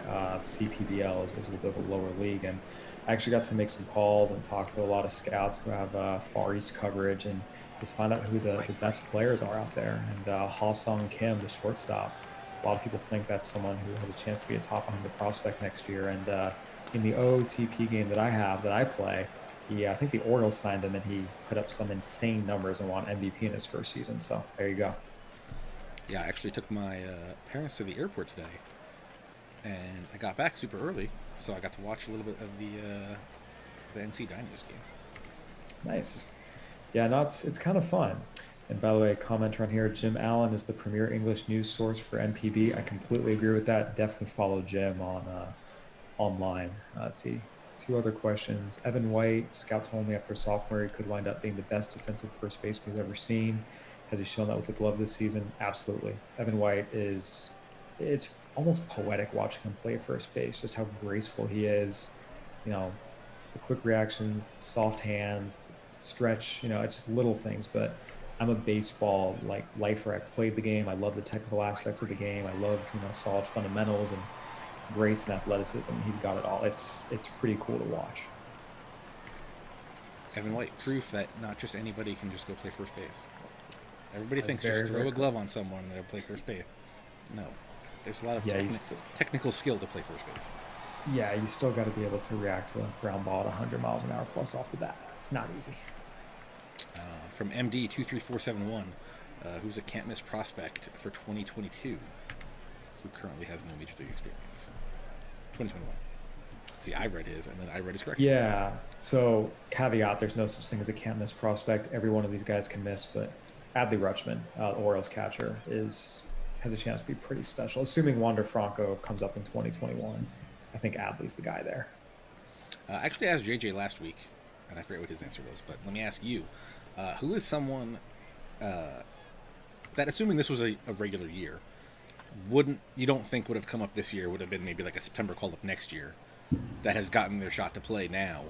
S2: CPBL is a little bit of a lower league, and I actually got to make some calls and talk to a lot of scouts who have Far East coverage and just find out who the best players are out there. And Ha-Sung Kim, the shortstop, a lot of people think that's someone who has a chance to be a top 100 prospect next year. And in the OOTP game that I play, I think the Orioles signed him and he put up some insane numbers and won MVP in his first season. So there you go.
S1: Yeah, I actually took my parents to the airport today, and I got back super early, so I got to watch a little bit of the NC Diners game.
S2: Nice. Yeah, no, it's kind of fun. And by the way, a commenter on here, Jim Allen is the premier English news source for MPB. I completely agree with that. Definitely follow Jim on online. Let's see. two other questions. Evan White, scout told me after sophomore he could wind up being the best defensive first baseman he's ever seen. Has he shown that with the glove this season? Absolutely. Evan White it's almost poetic watching him play first base, just how graceful he is. You know, the quick reactions, the soft hands, the stretch, it's just little things. But I'm a baseball lifer. I played the game. I love the technical aspects of the game. I love, solid fundamentals and grace and athleticism. He's got it all. It's pretty cool to watch.
S1: Evan White, proof that not just anybody can just go play first base. Everybody thinks
S2: very,
S1: just throw a glove on someone and they'll play first base. No. There's a lot of technical skill to play first base.
S2: Yeah, you still got to be able to react to a ground ball at 100 miles an hour plus off the bat. It's not easy.
S1: From MD23471, who's a can't miss prospect for 2022, who currently has no major league experience. 2021. See, I read his, and then I read his correct.
S2: Yeah. So caveat: there's no such thing as a can't miss prospect. Every one of these guys can miss, but Adley Rutschman, Orioles catcher, has a chance to be pretty special. Assuming Wander Franco comes up in 2021, I think Adley's the guy there.
S1: I actually asked JJ last week, and I forget what his answer was, but let me ask you: who is someone that, assuming this was a regular year, you don't think would have come up this year, would have been maybe like a September call up next year, that has gotten their shot to play now,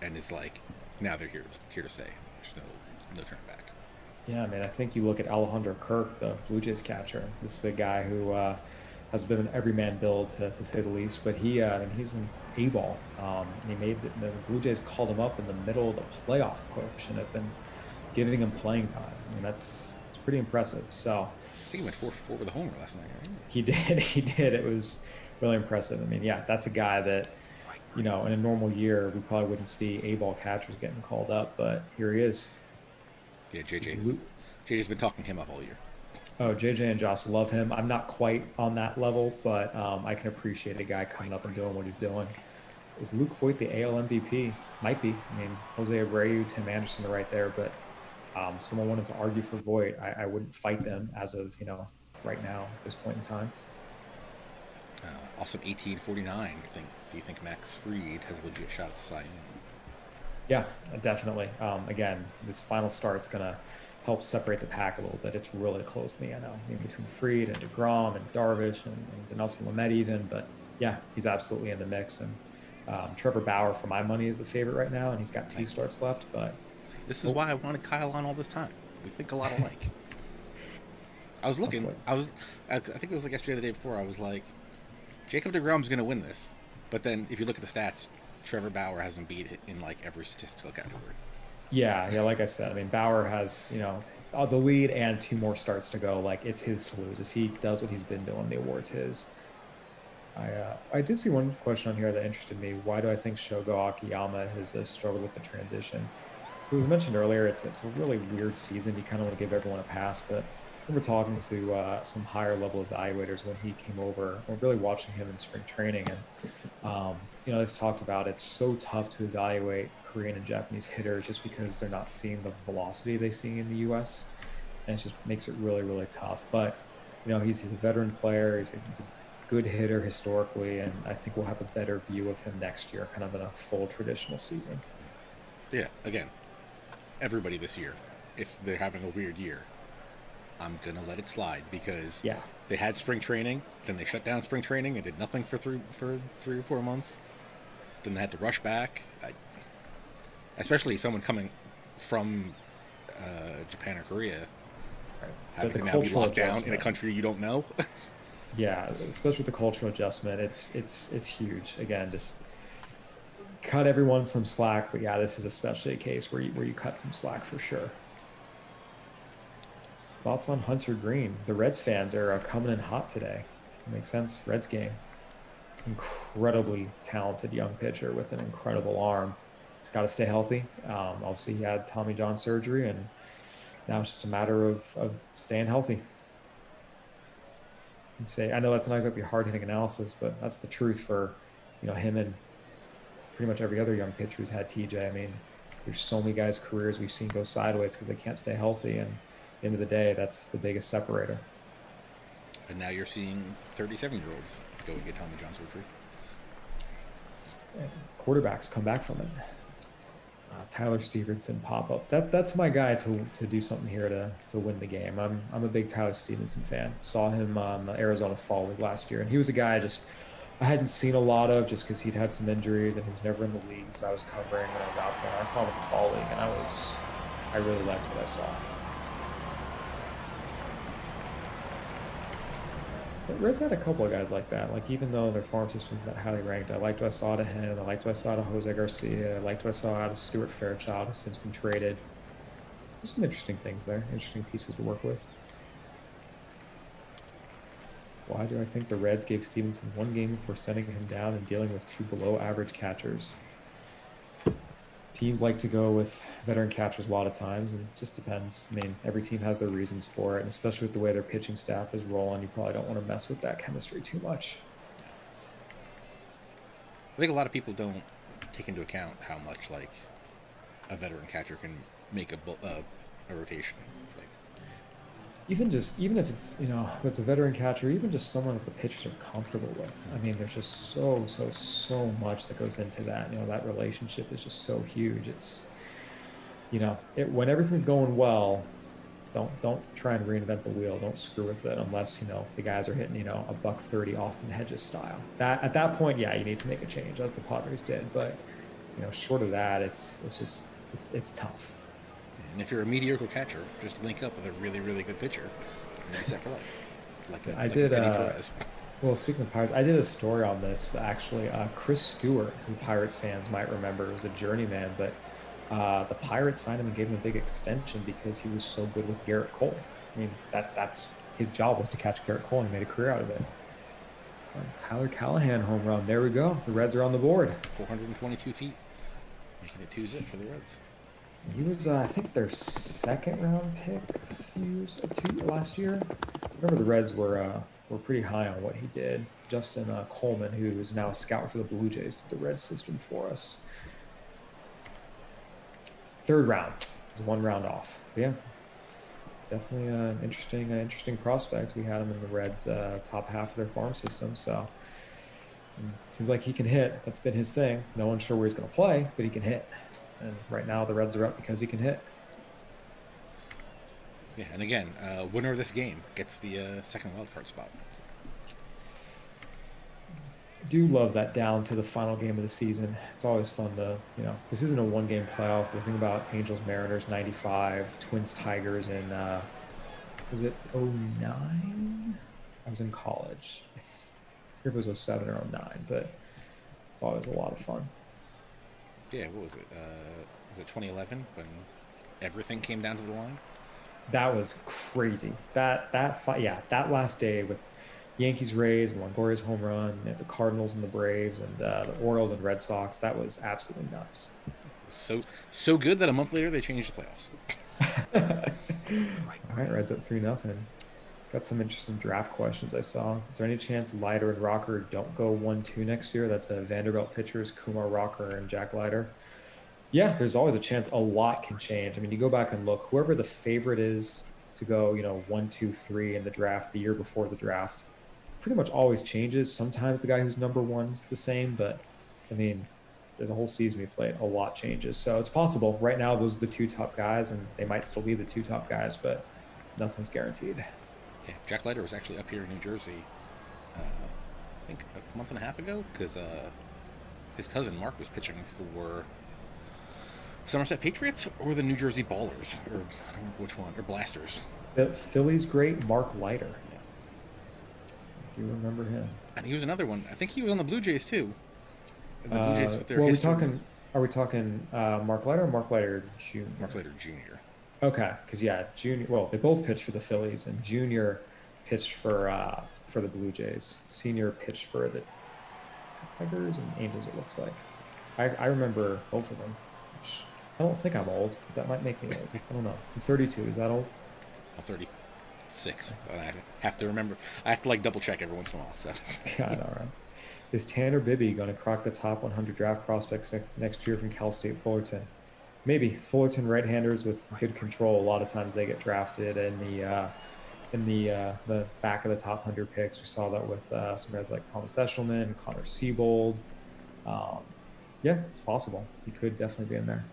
S1: and is like, now they're here to stay. There's no turning back.
S2: Yeah, I mean, I think you look at Alejandro Kirk, the Blue Jays catcher. This is a guy who has been an everyman build, to say the least. But he's an A-ball. He made the Blue Jays called him up in the middle of the playoff push and have been giving him playing time. I mean, it's pretty impressive. So
S1: I think he went 4-4 with a homer last night. Right?
S2: He did. It was really impressive. I mean, yeah, that's a guy that, in a normal year, we probably wouldn't see A-ball catchers getting called up, but here he is.
S1: Yeah, JJ's been talking him up all year.
S2: Oh, JJ and Josh love him. I'm not quite on that level, but I can appreciate a guy coming up and doing what he's doing. Is Luke Voigt the AL MVP? Might be. I mean, Jose Abreu, Tim Anderson are right there, but someone wanted to argue for Voigt. I wouldn't fight them as of, right now at this point in time.
S1: Awesome 1849. Do you think Max Fried has a legit shot at the Cy Young?
S2: Yeah, definitely. Again, this final start's going to help separate the pack a little bit. It's really close in the NL, between Fried and DeGrom and Darvish and Nelson Lamet even. But yeah, he's absolutely in the mix. And Trevor Bauer, for my money, is the favorite right now, and he's got 2 starts left. But
S1: this is why I wanted Kyle on all this time. We think a lot alike. I was looking. I think it was like yesterday or the day before. I was like, Jacob DeGrom's going to win this. But then if you look at the stats, Trevor Bauer hasn't beat it in like every statistical category. Yeah,
S2: like I said, I mean, Bauer has, the lead and 2 more starts to go. Like, it's his to lose. If he does what he's been doing, the award's his. I did see one question on here that interested me. Why do I think Shogo Akiyama has struggled with the transition? So as mentioned earlier, it's a really weird season. You kind of want to give everyone a pass, but I remember talking to some higher level evaluators when he came over, or really watching him in spring training, and they talked about it's so tough to evaluate Korean and Japanese hitters just because they're not seeing the velocity they see in the U.S. and it just makes it really, really tough. But he's a veteran player. He's a good hitter historically, and I think we'll have a better view of him next year, kind of in a full traditional season.
S1: Yeah, again, everybody this year, if they're having a weird year, I'm going to let it slide because they had spring training, then they shut down spring training and did nothing for 3 or 4 months. Then they had to rush back. Especially someone coming from Japan or Korea, having to now be locked down in a country you don't know.
S2: Yeah, especially with the cultural adjustment, it's huge. Again, just cut everyone some slack, but yeah, this is especially a case where you cut some slack for sure. Thoughts on Hunter Green? The Reds fans are coming in hot today. Makes sense. Reds game. Incredibly talented young pitcher with an incredible arm. He's got to stay healthy. Obviously, he had Tommy John surgery, and now it's just a matter of staying healthy. I know that's not exactly hard-hitting analysis, but that's the truth for him and pretty much every other young pitcher who's had TJ. I mean, there's so many guys' careers we've seen go sideways because they can't stay healthy, and at the end of the day, that's the biggest separator.
S1: And now you're seeing 37-year-olds go and get Tommy John surgery.
S2: and quarterbacks come back from it. Tyler Stevenson pop up. That's my guy to do something here to win the game. I'm a big Tyler Stevenson fan. Saw him on the Arizona Fall League last year, and he was a guy I hadn't seen a lot of just because he'd had some injuries and he was never in the league. So I was covering when I got there. I saw him in the Fall League, and I really liked what I saw. But Reds had a couple of guys like that. Like, even though their farm system's not highly ranked, I liked what I saw out of him. I liked what I saw out of Jose Garcia. I liked what I saw out of Stuart Fairchild, who's since been traded. There's some interesting things there, interesting pieces to work with. Why do I think the Reds gave Stevenson 1 game before sending him down and dealing with 2 below-average catchers? Teams like to go with veteran catchers a lot of times, and it just depends. I mean, every team has their reasons for it, and especially with the way their pitching staff is rolling, you probably don't want to mess with that chemistry too much.
S1: I think a lot of people don't take into account how much like a veteran catcher can make a rotation. Like,
S2: even if it's, if it's a veteran catcher, even just someone that the pitchers are comfortable with. I mean, there's just so much that goes into that. That relationship is just so huge. It's, when everything's going well, don't try and reinvent the wheel. Don't screw with it unless the guys are hitting a $130 Austin Hedges style. That at that point, yeah, you need to make a change, as the Padres did. But short of that, it's tough.
S1: and if you're a mediocre catcher, just link up with a really, really good pitcher, and you'll be set for life.
S2: I did. Well, speaking of Pirates, I did a story on this actually. Chris Stewart, who Pirates fans might remember, was a journeyman, but the Pirates signed him and gave him a big extension because he was so good with Garrett Cole. I mean, that's his job was to catch Garrett Cole, and he made a career out of it. Tyler Callahan home run. There we go. The Reds are on the board.
S1: 422 feet, making it 2-0 for the Reds.
S2: He was, I think, their second round pick last year. I remember the Reds were pretty high on what he did. Justin Coleman, who is now a scout for the Blue Jays, did the Red system for us. 3rd round. It was 1 round off. But yeah, definitely an interesting prospect. We had him in the Reds' top half of their farm system. So seems like he can hit. That's been his thing. No one's sure where he's going to play, but he can hit. And right now the Reds are up because he can hit.
S1: Yeah, and again, winner of this game gets the second wildcard spot.
S2: I do love that down to the final game of the season. It's always fun to, this isn't a 1-game playoff, but think about Angels, Mariners, 95, Twins, Tigers, and was it 09? I was in college. I forget if it was 07 or 09, but it's always a lot of fun.
S1: Yeah, what was it? Was it 2011 when everything came down to the line?
S2: That was crazy. That last day with Yankees, Rays, and Longoria's home run, and the Cardinals and the Braves, and the Orioles and Red Sox. That was absolutely nuts.
S1: So good that a month later they changed the playoffs.
S2: All right, Reds up 3-0. Got some interesting draft questions I saw. Is there any chance Leiter and Rocker don't go 1-2 next year? That's Vanderbilt pitchers, Kumar Rocker and Jack Leiter. Yeah, there's always a chance. A lot can change. I mean, you go back and look, whoever the favorite is to go, 1, 2, 3 in the draft the year before the draft, pretty much always changes. Sometimes the guy who's number 1 is the same, but I mean, there's a whole season we played. A lot changes. So it's possible. Right now, those are the 2 top guys, and they might still be the 2 top guys, but nothing's guaranteed.
S1: Yeah, Jack Leiter was actually up here in New Jersey, I think a month and a half ago, because his cousin Mark was pitching for Somerset Patriots or the New Jersey Ballers, or I don't remember which one, or Blasters.
S2: The Phillies great Mark Leiter. Yeah. I do remember him.
S1: And he was another one. I think he was on the Blue Jays too.
S2: The Blue Jays with their Are we talking Mark Leiter or Mark Leiter Jr.?
S1: Mark Leiter Jr.
S2: Okay, because Junior. Well, they both pitched for the Phillies, and Junior pitched for the Blue Jays. Senior pitched for the Tigers and Angels. It looks like. I remember both of them. I don't think I'm old. But that might make me old. I don't know. I'm 32. Is that old?
S1: I'm 36. But I have to remember. I have to double check every once in a while. So.
S2: Yeah, I know, right? Is Tanner Bibby going to crack the top 100 draft prospects next year from Cal State Fullerton? Maybe. Fullerton right-handers with good control. A lot of times they get drafted in the back of the top 100 picks. We saw that with some guys like Thomas Eshelman, Connor Siebold. Yeah, it's possible. He could definitely be in there.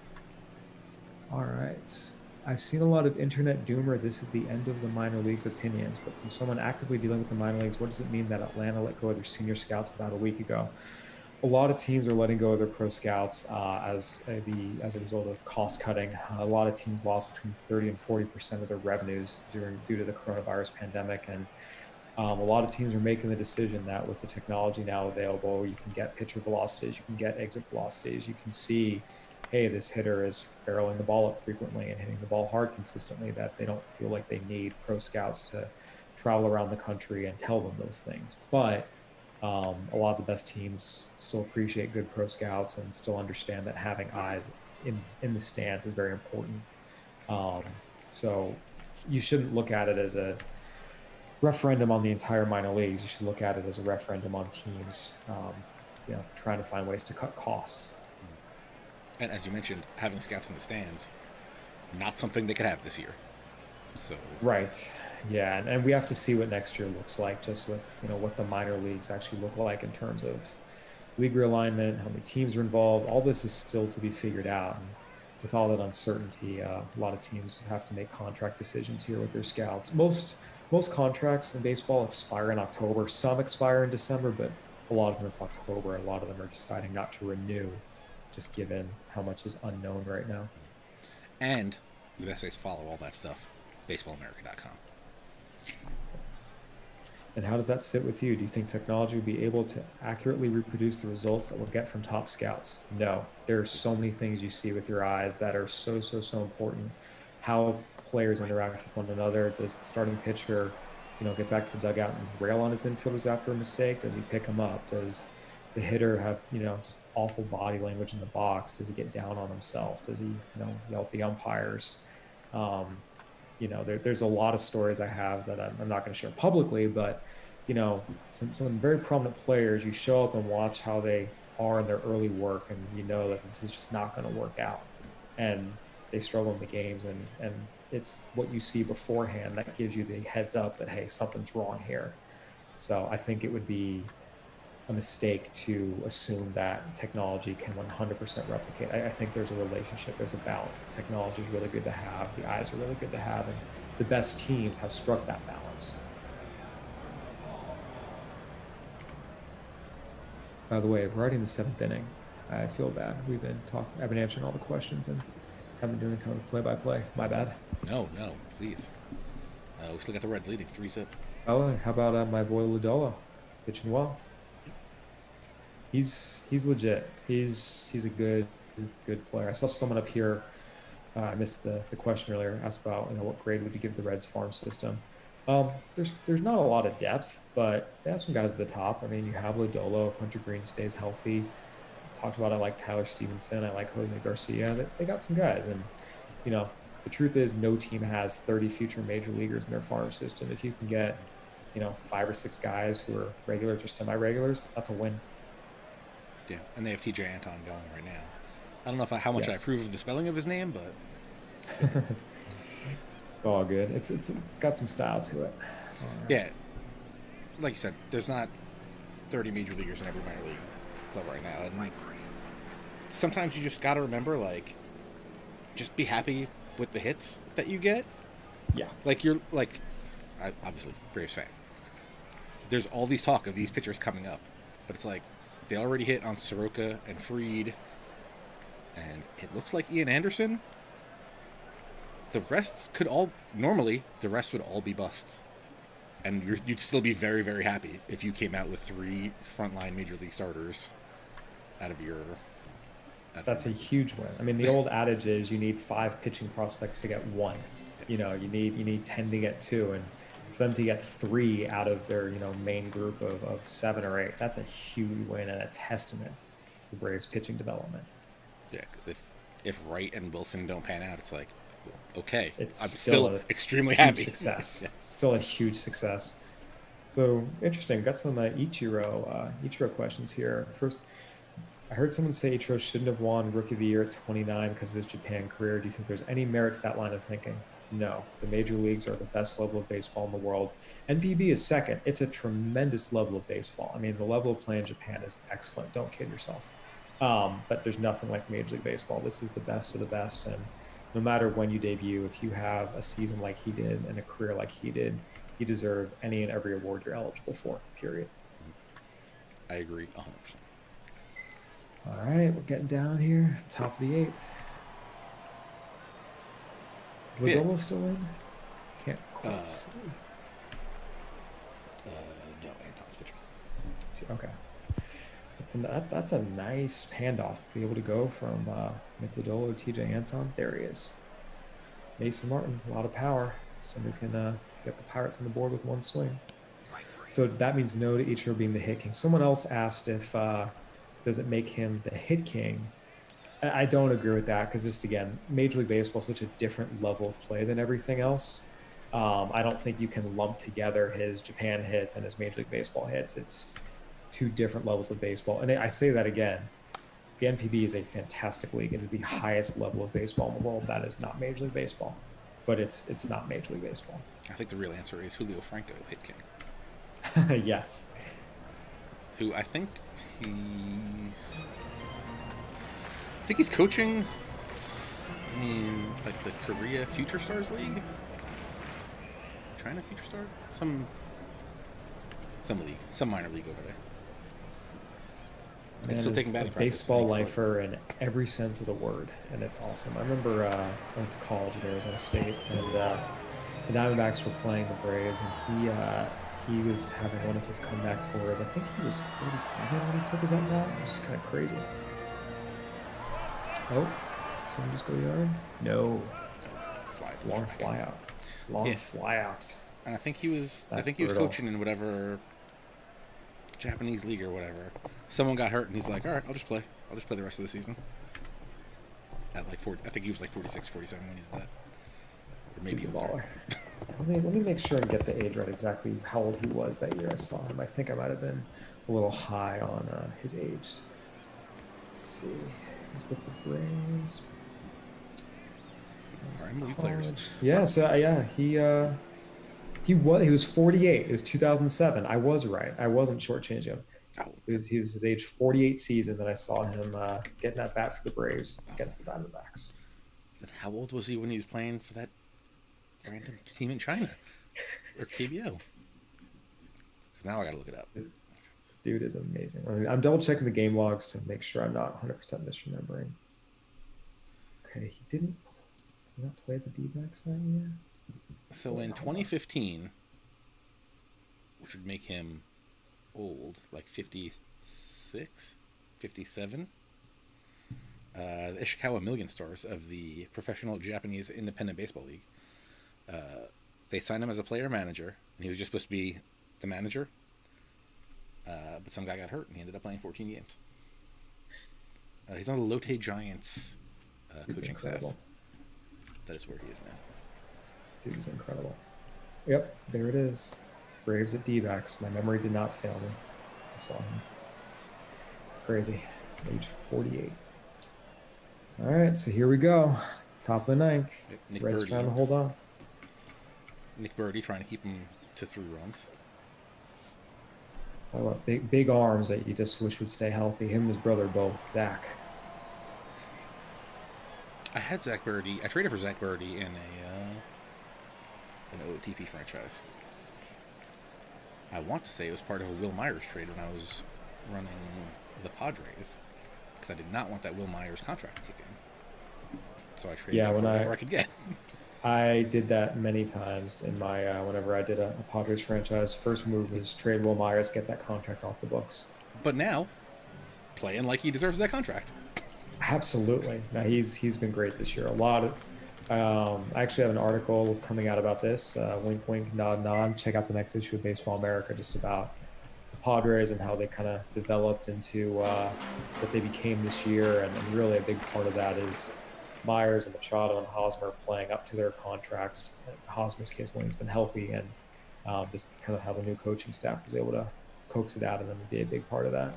S2: All right. I've seen a lot of internet doomer. This is the end of the minor leagues opinions, but from someone actively dealing with the minor leagues, what does it mean that Atlanta let go of their senior scouts about a week ago? A lot of teams are letting go of their pro scouts as a result of cost cutting. A lot of teams lost between 30 and 40% of their revenues due to the coronavirus pandemic, and a lot of teams are making the decision that with the technology now available, you can get pitcher velocities, you can get exit velocities, you can see, hey, this hitter is barreling the ball up frequently and hitting the ball hard consistently, that they don't feel like they need pro scouts to travel around the country and tell them those things. But a lot of the best teams still appreciate good pro scouts and still understand that having eyes in the stands is very important. So you shouldn't look at it as a referendum on the entire minor leagues. You should look at it as a referendum on teams, trying to find ways to cut costs.
S1: And as you mentioned, having scouts in the stands, not something they could have this year. So
S2: right, yeah, and we have to see what next year looks like, just with what the minor leagues actually look like in terms of league realignment, how many teams are involved. All this is still to be figured out. And with all that uncertainty, a lot of teams have to make contract decisions here with their scouts. Most contracts in baseball expire in October. Some expire in December, but a lot of them it's October. A lot of them are deciding not to renew, just given how much is unknown right now.
S1: And the best way to follow all that stuff, baseballamerica.com.
S2: And how does that sit with you? Do you think technology will be able to accurately reproduce the results that we'll get from top scouts? No. There are so many things you see with your eyes that are so important. How players interact with one another. Does the starting pitcher, get back to the dugout and rail on his infielders after a mistake? Does he pick them up? Does the hitter have, just awful body language in the box? Does he get down on himself? Does he, yell at the umpires? There's a lot of stories I have that I'm not going to share publicly, but some very prominent players, you show up and watch how they are in their early work, and that this is just not going to work out, and they struggle in the games, and it's what you see beforehand that gives you the heads up that, hey, something's wrong here. So I think it would be a mistake to assume that technology can 100% replicate. I think there's a relationship, there's a balance. Technology is really good to have, the eyes are really good to have, and the best teams have struck that balance. By the way, we're already in the 7th inning. I feel bad. I've been answering all the questions and haven't been doing kind of play-by-play. My bad.
S1: No, please. We still got the Reds leading 3-0.
S2: Oh, how about my boy Lodolo pitching well? He's legit. He's a good player. I saw someone up here. I missed the question earlier. Asked about what grade would you give the Reds farm system. There's not a lot of depth, but they have some guys at the top. I mean, you have Lodolo if Hunter Green stays healthy. Talked about I like Tyler Stevenson. I like Jose Garcia. They got some guys, and the truth is no team has 30 future major leaguers in their farm system. If you can get 5 or 6 guys who are regulars or semi-regulars, that's a win.
S1: Yeah, and they have TJ Anton going right now. I don't know how much I approve of the spelling of his name, but
S2: it's all good. It's got some style to it.
S1: Right. Yeah, like you said, there's not 30 major leaguers in every minor league club right now, and sometimes you just got to remember, just be happy with the hits that you get.
S2: Yeah,
S1: I obviously Braves fan. So there's all these talk of these pitchers coming up, but it's like they already hit on Soroka and Fried, and it looks like Ian Anderson. The rest would all be busts, and you'd still be very, very happy if you came out with 3 frontline major league starters out of your.
S2: That's a huge win. I mean, the old adage is you need 5 pitching prospects to get 1. You need 10 to get 2, and for them to get 3 out of their main group of 7 or 8, that's a huge win and a testament to the Braves pitching development.
S1: Yeah, if Wright and Wilson don't pan out, it's like, okay, I'm
S2: still
S1: extremely happy.
S2: Success. Yeah. Still a huge success. So interesting. Got some Ichiro questions here. First, I heard someone say Ichiro shouldn't have won Rookie of the Year at 29 because of his Japan career. Do you think there's any merit to that line of thinking? No. The major leagues are the best level of baseball in the world. NPB is second. It's a tremendous level of baseball. I mean, the level of play in Japan is excellent. Don't kid yourself. But there's nothing like Major League Baseball. This is the best of the best. And no matter when you debut, if you have a season like he did and a career like he did, you deserve any and every award you're eligible for, period.
S1: I agree 100%.
S2: All right, we're getting down here. Top of the 8th. Is Lodolo still in? Can't quite see.
S1: No, Anton's pitching.
S2: Okay. That's a nice handoff. Be able to go from Nick Lodolo to TJ Anton. There he is. Mason Martin, a lot of power. Somebody can get the Pirates on the board with one swing. So that means no to Ichiro being the hit king. Someone else asked if does it make him the hit king? I don't agree with that because just again, Major League Baseball is such a different level of play than everything else. I don't think you can lump together his Japan hits and his Major League Baseball hits. It's two different levels of baseball. And I say that again, the NPB is a fantastic league. It is the highest level of baseball in the world. That is not Major League Baseball, but it's not Major League Baseball.
S1: I think the real answer is Julio Franco, hit king.
S2: Yes.
S1: Who I think he's coaching in like the Korea Future Stars League, China Future Star, some league, some minor league over there.
S2: Man,
S1: still taking batting practice.
S2: Baseball lifer in every sense of the word, and it's awesome. I remember I went to college at Arizona State, and the Diamondbacks were playing the Braves, and he was having one of his comeback tours. I think he was 47 when he took his at bat. It was just kind of crazy. Oh, someone just go yard? No. Long fly out. Fly out.
S1: And I think he was coaching in whatever Japanese league or whatever. Someone got hurt and he's like, all right, I'll just play the rest of the season. At like 40, I think he was like 46, 47 when he did that. Or maybe
S2: older. Let me make sure and get the age right exactly how old he was that year I saw him. I think I might have been a little high on his age. Let's see. He's with the Braves.
S1: New players.
S2: Yeah, so he was 48. It was 2007. I was right. I wasn't shortchanging him. He was his age 48 season that I saw him getting at bat for the Braves against the Diamondbacks.
S1: Then how old was he when he was playing for that random team in China or KBO? Because now I got to look it up.
S2: Dude is amazing. I mean, I'm double checking the game logs to make sure I'm not 100% misremembering. Okay, he did not play the D-backs that year.
S1: So in 2015, which would make him old, like 56, 57, the Ishikawa Million Stars of the Professional Japanese Independent Baseball League, they signed him as a player manager, and he was just supposed to be the manager, but some guy got hurt, and he ended up playing 14 games. He's on the Lotte Giants coaching staff. That is where he is now.
S2: Dude is incredible. Yep, there it is. Braves at D-backs. My memory did not fail me. I saw him. Crazy. Age 48. All right, so here we go. Top of the 9th. Reds trying to hold on.
S1: Nick Birdie trying to keep him to 3 runs.
S2: Talk about big arms that you just wish would stay healthy. Him and his brother both. Zach.
S1: I had Zach Birdie. I traded for Zach Birdie in an OOTP franchise. I want to say it was part of a Will Myers trade when I was running the Padres, because I did not want that Will Myers contract to kick in. So I traded for whatever I could get.
S2: I did that many times in my whenever I did a Padres franchise. First move was trade Will Myers, get that contract off the books.
S1: But now, playing like he deserves that contract.
S2: Absolutely. Now he's been great this year. A lot of I actually have an article coming out about this. Wink, wink, nod, nod. Check out the next issue of Baseball America, just about the Padres and how they kind of developed into what they became this year. And really a big part of that is Myers and Machado and Hosmer playing up to their contracts. In Hosmer's case, when he's been healthy, and just kind of how the new coaching staff was able to coax it out of them and be a big part of that.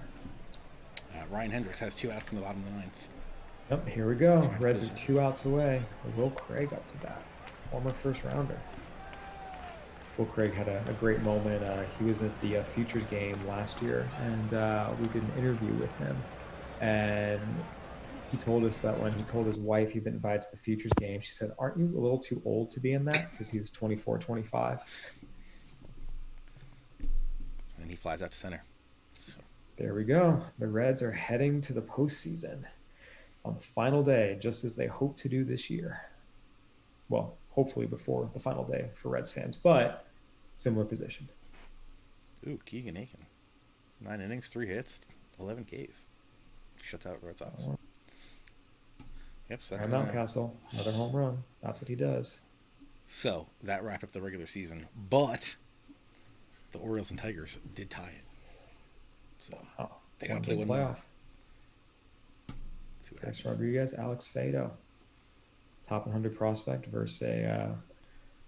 S1: Ryan Hendricks has 2 outs in the bottom of the 9th.
S2: Yep, here we go. Reds are 2 outs away. Will Craig up to bat, former first rounder. Will Craig had a great moment. He was at the Futures game last year, and we did an interview with him. And he told us that when he told his wife he'd been invited to the Futures game, she said, "Aren't you a little too old to be in that?" Because he was 24, 25.
S1: And he flies out to center. So.
S2: There we go. The Reds are heading to the postseason on the final day, just as they hope to do this year. Well, hopefully before the final day for Reds fans, but similar position.
S1: Ooh, Keegan Aiken. 9 innings, 3 hits, 11 Ks. Shuts out Red Sox. Yep. So that's
S2: Mountcastle, another home run. That's what he does.
S1: So that wrapped up the regular season, but the Orioles and Tigers did tie it. So they got to play one playoff.
S2: Chris Rodriguez, Alex Fedo, top 100 prospect versus a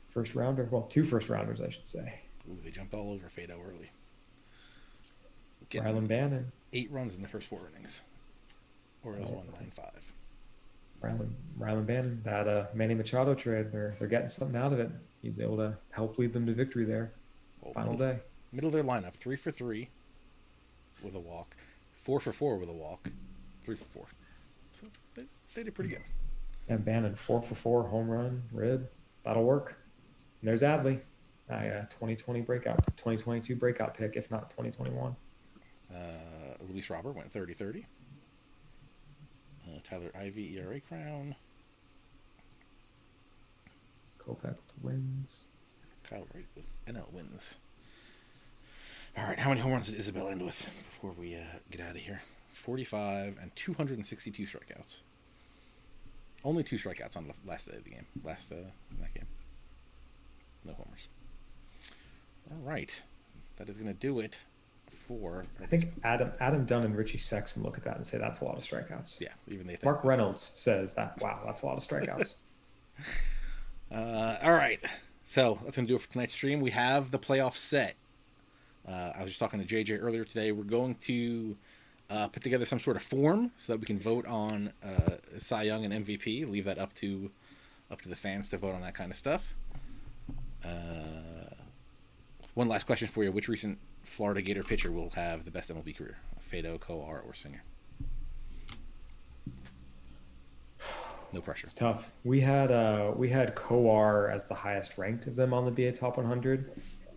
S2: first rounder. Well, 2 first rounders, I should say.
S1: Ooh, they jumped all over Fedo early.
S2: Rylan Bannon.
S1: 8 runs in the first 4 innings. Orioles won 9-5.
S2: Rylan Bannon, that Manny Machado trade, they're getting something out of it. He's able to help lead them to victory there. Final day.
S1: Middle of their lineup, 3 for 3 with a walk, 4 for 4 with a walk, 3 for 4. So they did pretty good.
S2: And Bannon, 4 for 4 home run, rib. That'll work. And there's Adley, 2022 breakout pick, if not 2021.
S1: Luis Robert went 30-30. Tyler Ivey, ERA crown.
S2: Kopech wins.
S1: Kyle Wright with NL wins. All right, how many home runs did Isabel end with before we get out of here? 45 and 262 strikeouts. Only 2 strikeouts on the last day of the game. In that game. No homers. All right, that is going to do it. I
S2: think Adam Dunn and Richie Sexton look at that and say that's a lot of strikeouts.
S1: Yeah, even they think.
S2: Mark Reynolds says that, wow, that's a lot of strikeouts.
S1: All right, so that's going to do it for tonight's stream. We have the playoff set. I was just talking to JJ earlier today. We're going to put together some sort of form so that we can vote on Cy Young and MVP. Leave that up to the fans to vote on that kind of stuff. One last question for you. Which recent Florida Gator pitcher will have the best MLB career? Fedo, Coar, or Singer? No pressure.
S2: It's tough. We had Coar as the highest ranked of them on the BA Top 100.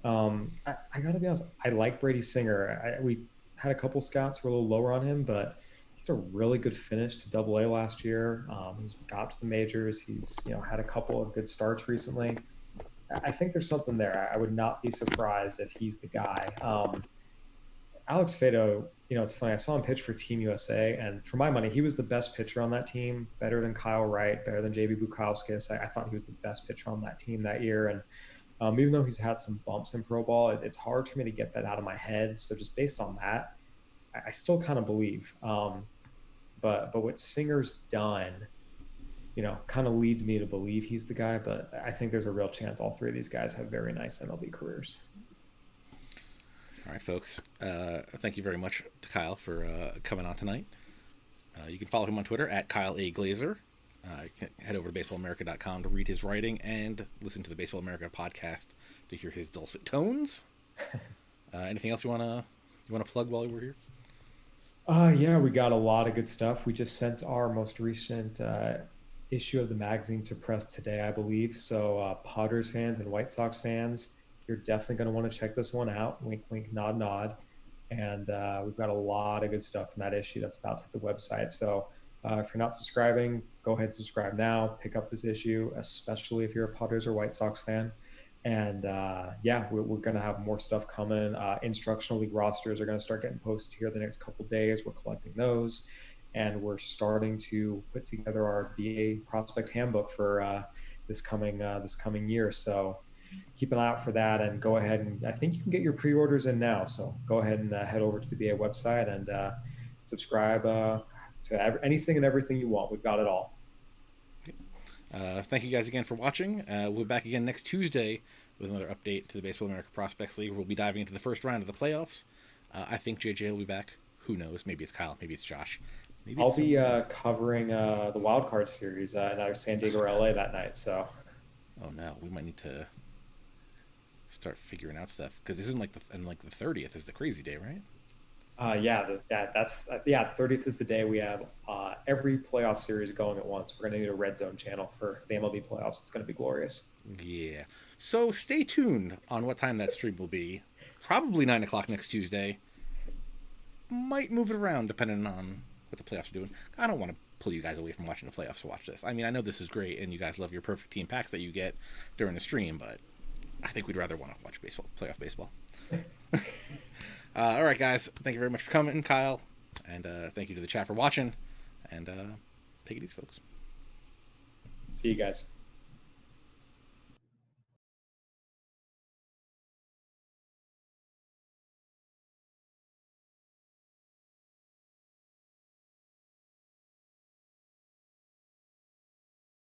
S2: I gotta be honest. I like Brady Singer. We had a couple scouts who were a little lower on him, but he had a really good finish to Double-A last year. He's got to the majors. He's had a couple of good starts recently. I think there's something there. I would not be surprised if he's the guy. Alex Fedo, it's funny. I saw him pitch for Team USA, and for my money, he was the best pitcher on that team, better than Kyle Wright, better than JB Bukowskis. I thought he was the best pitcher on that team that year. And even though he's had some bumps in pro ball, it's hard for me to get that out of my head. So just based on that, I still kind of believe. But what Singer's done, kind of leads me to believe he's the guy, but I think there's a real chance all 3 of these guys have very nice MLB careers.
S1: All right, folks. Thank you very much to Kyle for coming on tonight. You can follow him on Twitter at Kyle A. Glazer. You can head over to baseballamerica.com to read his writing and listen to the Baseball America podcast to hear his dulcet tones. Anything else you want to plug while we're here?
S2: Yeah, we got a lot of good stuff. We just sent our most recent issue of the magazine to press today, I believe. So Padres fans and White Sox fans, you're definitely going to want to check this one out. Wink, wink, nod, nod. And we've got a lot of good stuff from that issue that's about to hit the website. So if you're not subscribing, go ahead and subscribe now. Pick up this issue, especially if you're a Padres or White Sox fan. And we're going to have more stuff coming. Instructional League rosters are going to start getting posted here the next couple of days. We're collecting those. And we're starting to put together our BA prospect handbook for this coming year. So keep an eye out for that, and go ahead and I think you can get your pre-orders in now. So go ahead and head over to the BA website and subscribe to anything and everything you want. We've got it all.
S1: Thank you guys again for watching. We'll be back again next Tuesday with another update to the Baseball America Prospects League. We'll be diving into the first round of the playoffs. I think JJ will be back. Who knows? Maybe it's Kyle. Maybe it's Josh.
S2: I'll be covering the wild card series in either San Diego or LA that night. So,
S1: oh no, we might need to start figuring out stuff because this isn't like the 30th is the crazy day, right?
S2: Yeah. 30th is the day we have every playoff series going at once. We're going to need a red zone channel for the MLB playoffs. It's going to be glorious.
S1: Yeah. So stay tuned on what time that stream will be. Probably 9 o'clock next Tuesday. Might move it around depending on what the playoffs are doing. I don't want to pull you guys away from watching the playoffs to watch this. I mean, I know this is great and you guys love your perfect team packs that you get during the stream, but I think we'd rather want to watch baseball, playoff baseball. All right, guys. Thank you very much for coming, Kyle. And thank you to the chat for watching. And take it easy, folks.
S2: See you guys.